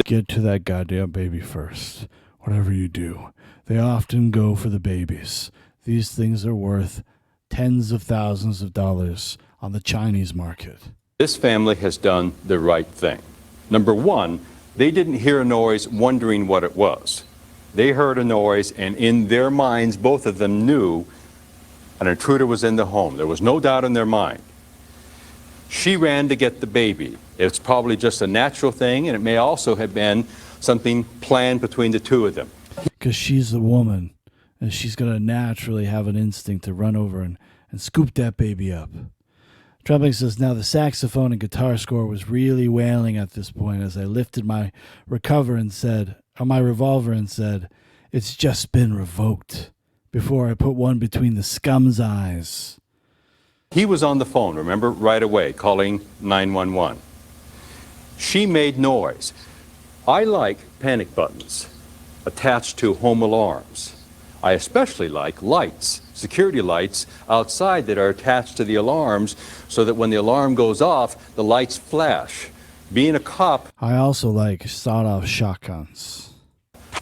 Get to that goddamn baby first. Whatever you do, they often go for the babies. These things are worth tens of thousands of dollars on the Chinese market. This family has done the right thing. Number one, they didn't hear a noise wondering what it was. They heard a noise, and in their minds, both of them knew an intruder was in the home. There was no doubt in their mind. She ran to get the baby. It's probably just a natural thing, and it may also have been something planned between the two of them. Because she's a woman, and she's going to naturally have an instinct to run over and scoop that baby up. Trembling says, now the saxophone and guitar score was really wailing at this point as I lifted my revolver and said, it's just been revoked, before I put one between the scum's eyes. He was on the phone, remember, right away, calling 911. She made noise. I like panic buttons attached to home alarms. I especially like lights, security lights outside that are attached to the alarms so that when the alarm goes off, the lights flash. Being a cop, I also like sawed-off shotguns.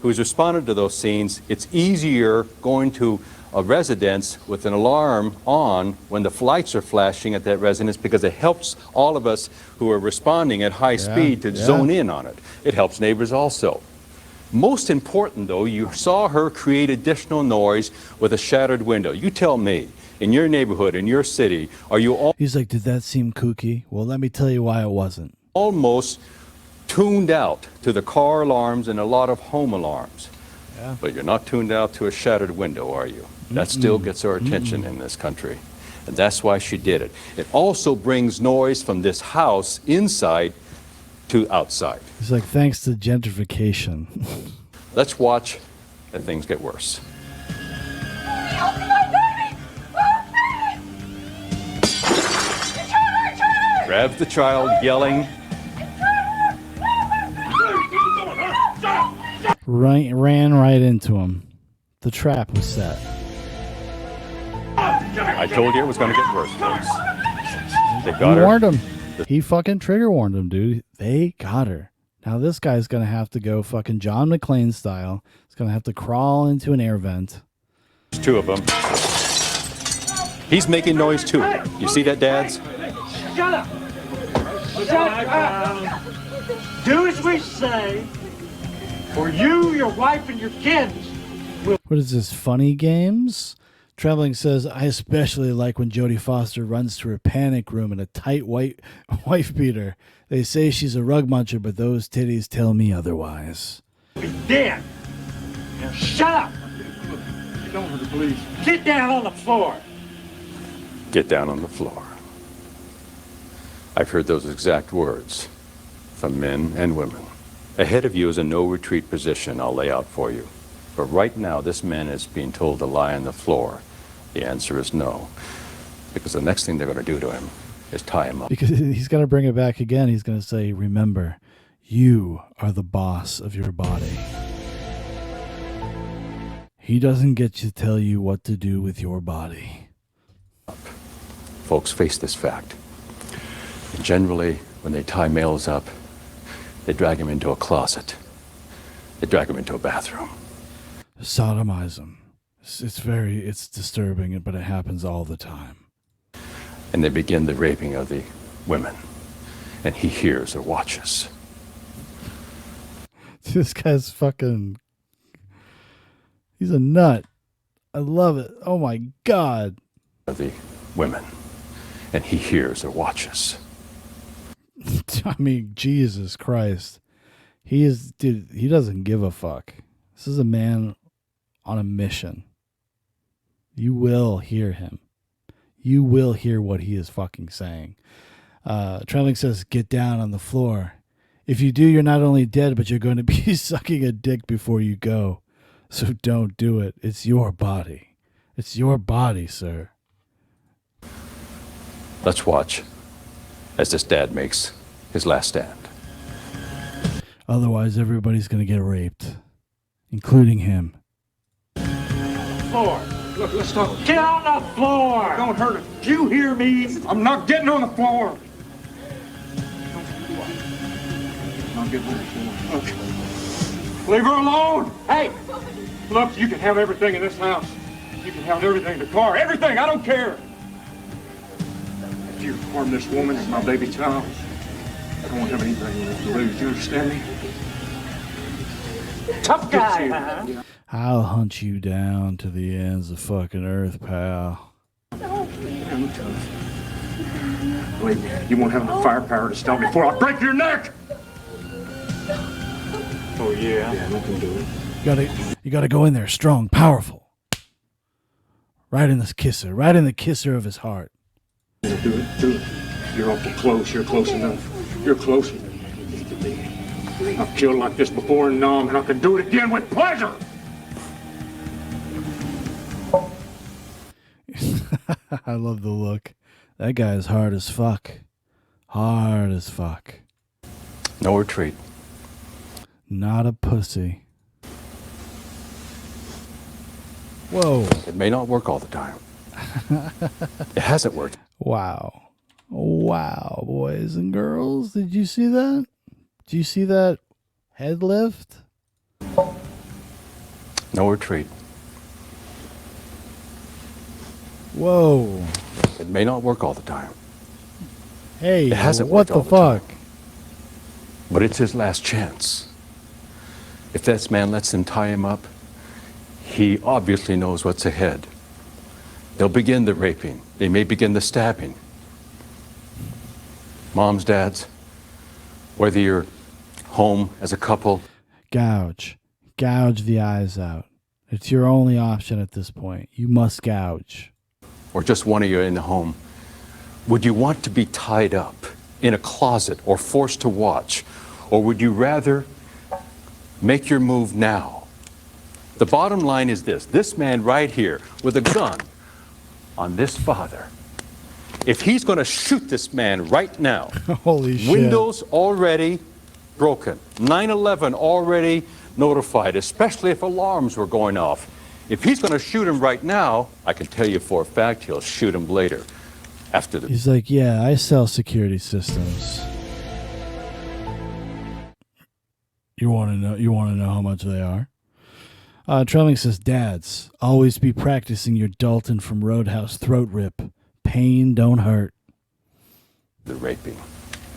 Who's responded to those scenes, it's easier going to a residence with an alarm on when the lights are flashing at that residence because it helps all of us who are responding at high speed to zone in on it. It helps neighbors also. Most important, though, you saw her create additional noise with a shattered window. You tell me, in your neighborhood, in your city, are you all... He's like, did that seem kooky? Well, let me tell you why it wasn't. Almost tuned out to the car alarms and a lot of home alarms. Yeah. But you're not tuned out to a shattered window, are you? That still gets our attention in this country. And that's why she did it. It also brings noise from this house inside to outside. He's like, thanks to gentrification. Let's watch and things get worse. Open my baby! Intruder! Grabs the child, yelling. Ran right into him. The trap was set. I told you it was going to get worse, folks. They got her. He warned him. He fucking trigger warned him, dude. They got her. Now this guy's going to have to go fucking John McClane style. He's going to have to crawl into an air vent. There's two of them. He's making noise too. You see that, dads? Shut up! Shut up! Do as we say, or you, your wife, and your kids will... What is this, funny games? Trembling says, I especially like when Jodie Foster runs to her panic room in a tight white wife beater. They say she's a rug muncher, but those titties tell me otherwise. Be dead. Now shut up. Get over the police. Get down on the floor. Get down on the floor. I've heard those exact words from men and women. Ahead of you is a no-retreat position I'll lay out for you. But right now, this man is being told to lie on the floor. The answer is no. Because the next thing they're going to do to him is tie him up. Because he's going to bring it back again. He's going to say, remember, you are the boss of your body. He doesn't get to tell you what to do with your body. Folks, face this fact. Generally, when they tie males up, they drag him into a closet. They drag him into a bathroom. Sodomize him. It's disturbing, but it happens all the time. And they begin the raping of the women. And he hears or watches. This guy's fucking... He's a nut. I love it. Oh my God. Of the women. And he hears or watches. I mean, Jesus Christ. Dude, he doesn't give a fuck. This is a man on a mission. You will hear him. You will hear what he is fucking saying. Trembling says, get down on the floor. If you do, you're not only dead, but you're going to be sucking a dick before you go. So don't do it. It's your body. It's your body, sir. Let's watch as this dad makes his last stand. Otherwise, everybody's going to get raped, including him. Floor. Look, let's talk. Get on the floor! Don't hurt it. Do you hear me? I'm not getting on the floor. Not getting on the floor. Okay. Leave her alone! Hey! Look, you can have everything in this house. You can have everything in the car. Everything! I don't care! If you harm this woman as my baby child, I don't have anything left to lose. You understand me? Tough guy, huh? I'll hunt you down to the ends of fucking earth, pal. I'm tough. Believe me, you won't have enough firepower to stop me before I break your neck! Oh, yeah? Yeah, I can do it. You gotta go in there strong, powerful. Right in the kisser of his heart. Do it. You're awful close. You're close enough. You're closer than you need to be. I've killed like this before in Nam, and I can do it again with pleasure! I love the look. That guy is hard as fuck. Hard as fuck. No retreat. Not a pussy. Whoa. It may not work all the time. It hasn't worked. Wow. Wow, boys and girls. Did you see that? Did you see that head lift? No retreat. Whoa. It may not work all the time. Hey, it hasn't what worked all the fuck? time. But it's his last chance. If this man lets them tie him up, he obviously knows what's ahead. They'll begin the raping. They may begin the stabbing. Moms, dads, whether you're home as a couple. Gouge. Gouge the eyes out. It's your only option at this point. You must gouge. Or just one of you in the home. Would you want to be tied up in a closet or forced to watch? Or would you rather make your move now? The bottom line is this man right here with a gun on this father, if he's going to shoot this man right now, holy shit. Windows already broken, 9/11 already notified, especially if alarms were going off. If he's going to shoot him right now, I can tell you for a fact he'll shoot him later. After the He's like, yeah, I sell security systems. You want to know how much they are? Trelling says, dads, always be practicing your Dalton from Roadhouse throat rip. Pain don't hurt. The raping,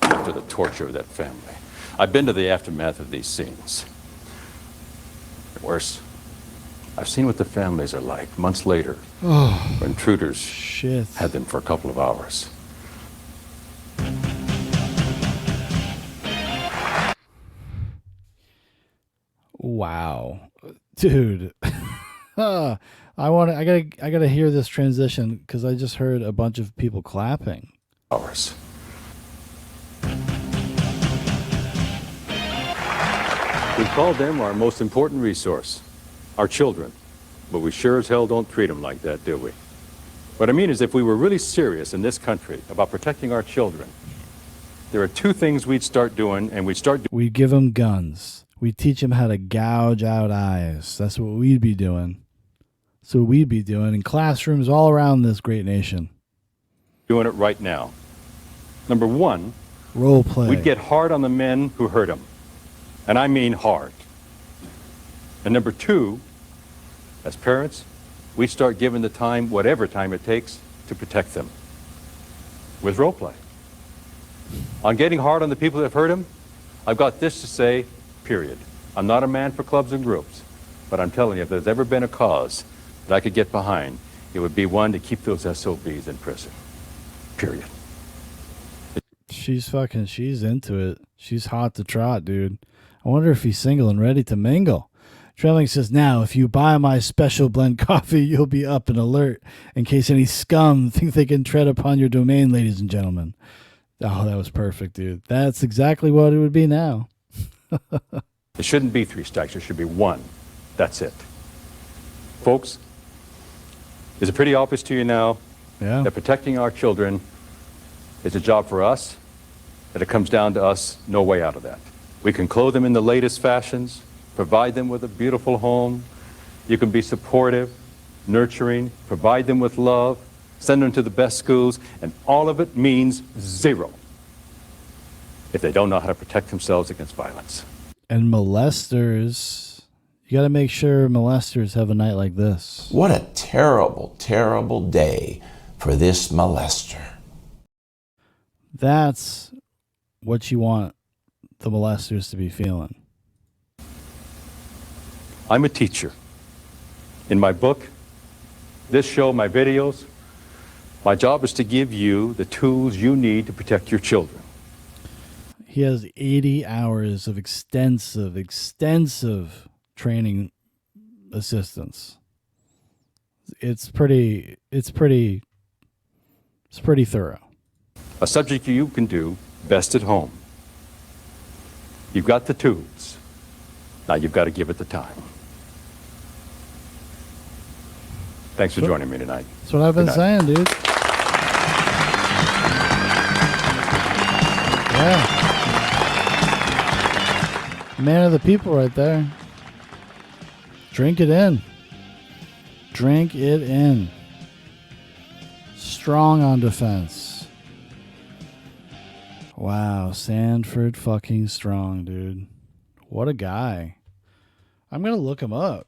after the torture of that family. I've been to the aftermath of these scenes. Worse, I've seen what the families are like months later, when intruders had them for a couple of hours. Wow, dude. I gotta hear this transition because I just heard a bunch of people clapping. Hours. We call them our most important resource, our children. But we sure as hell don't treat them like that, do we? What I mean is, if we were really serious in this country about protecting our children, there are two things we'd start doing, and we'd give them guns. We'd teach them how to gouge out eyes. That's what we'd be doing. So we'd be doing in classrooms all around this great nation. Doing it right now. Number one, role play. We'd get hard on the men who hurt them. And I mean hard. And number two, as parents, we start giving the time, whatever time it takes, to protect them. With role play. On getting hard on the people that have hurt them, I've got this to say, period. I'm not a man for clubs and groups, but I'm telling you, if there's ever been a cause that I could get behind, it would be one to keep those SOBs in prison. Period. She's into it. She's hot to trot, dude. I wonder if he's single and ready to mingle. Trelling says, now, if you buy my special blend coffee, you'll be up and alert in case any scum think they can tread upon your domain, ladies and gentlemen. Oh, that was perfect, dude. That's exactly what it would be now. It shouldn't be 3 strikes. It should be 1. That's it. Folks, is it pretty obvious to you now that protecting our children is a job for us, that it comes down to us, no way out of that. We can clothe them in the latest fashions, provide them with a beautiful home. You can be supportive, nurturing, provide them with love, send them to the best schools, and all of it means zero if they don't know how to protect themselves against violence. And molesters, you got to make sure molesters have a night like this. What a terrible, terrible day for this molester. That's what you want the molesters to be feeling. I'm a teacher. In my book, this show, my videos, my job is to give you the tools you need to protect your children. He has 80 hours of extensive training assistance. It's pretty thorough. A subject you can do best at home. You've got the tools. Now you've got to give it the time. Thanks for joining me tonight. That's what I've been saying, dude. Yeah. Man of the people right there. Drink it in. Drink it in. Strong on defense. Wow, Sanford fucking Strong, dude. What a guy. I'm going to look him up.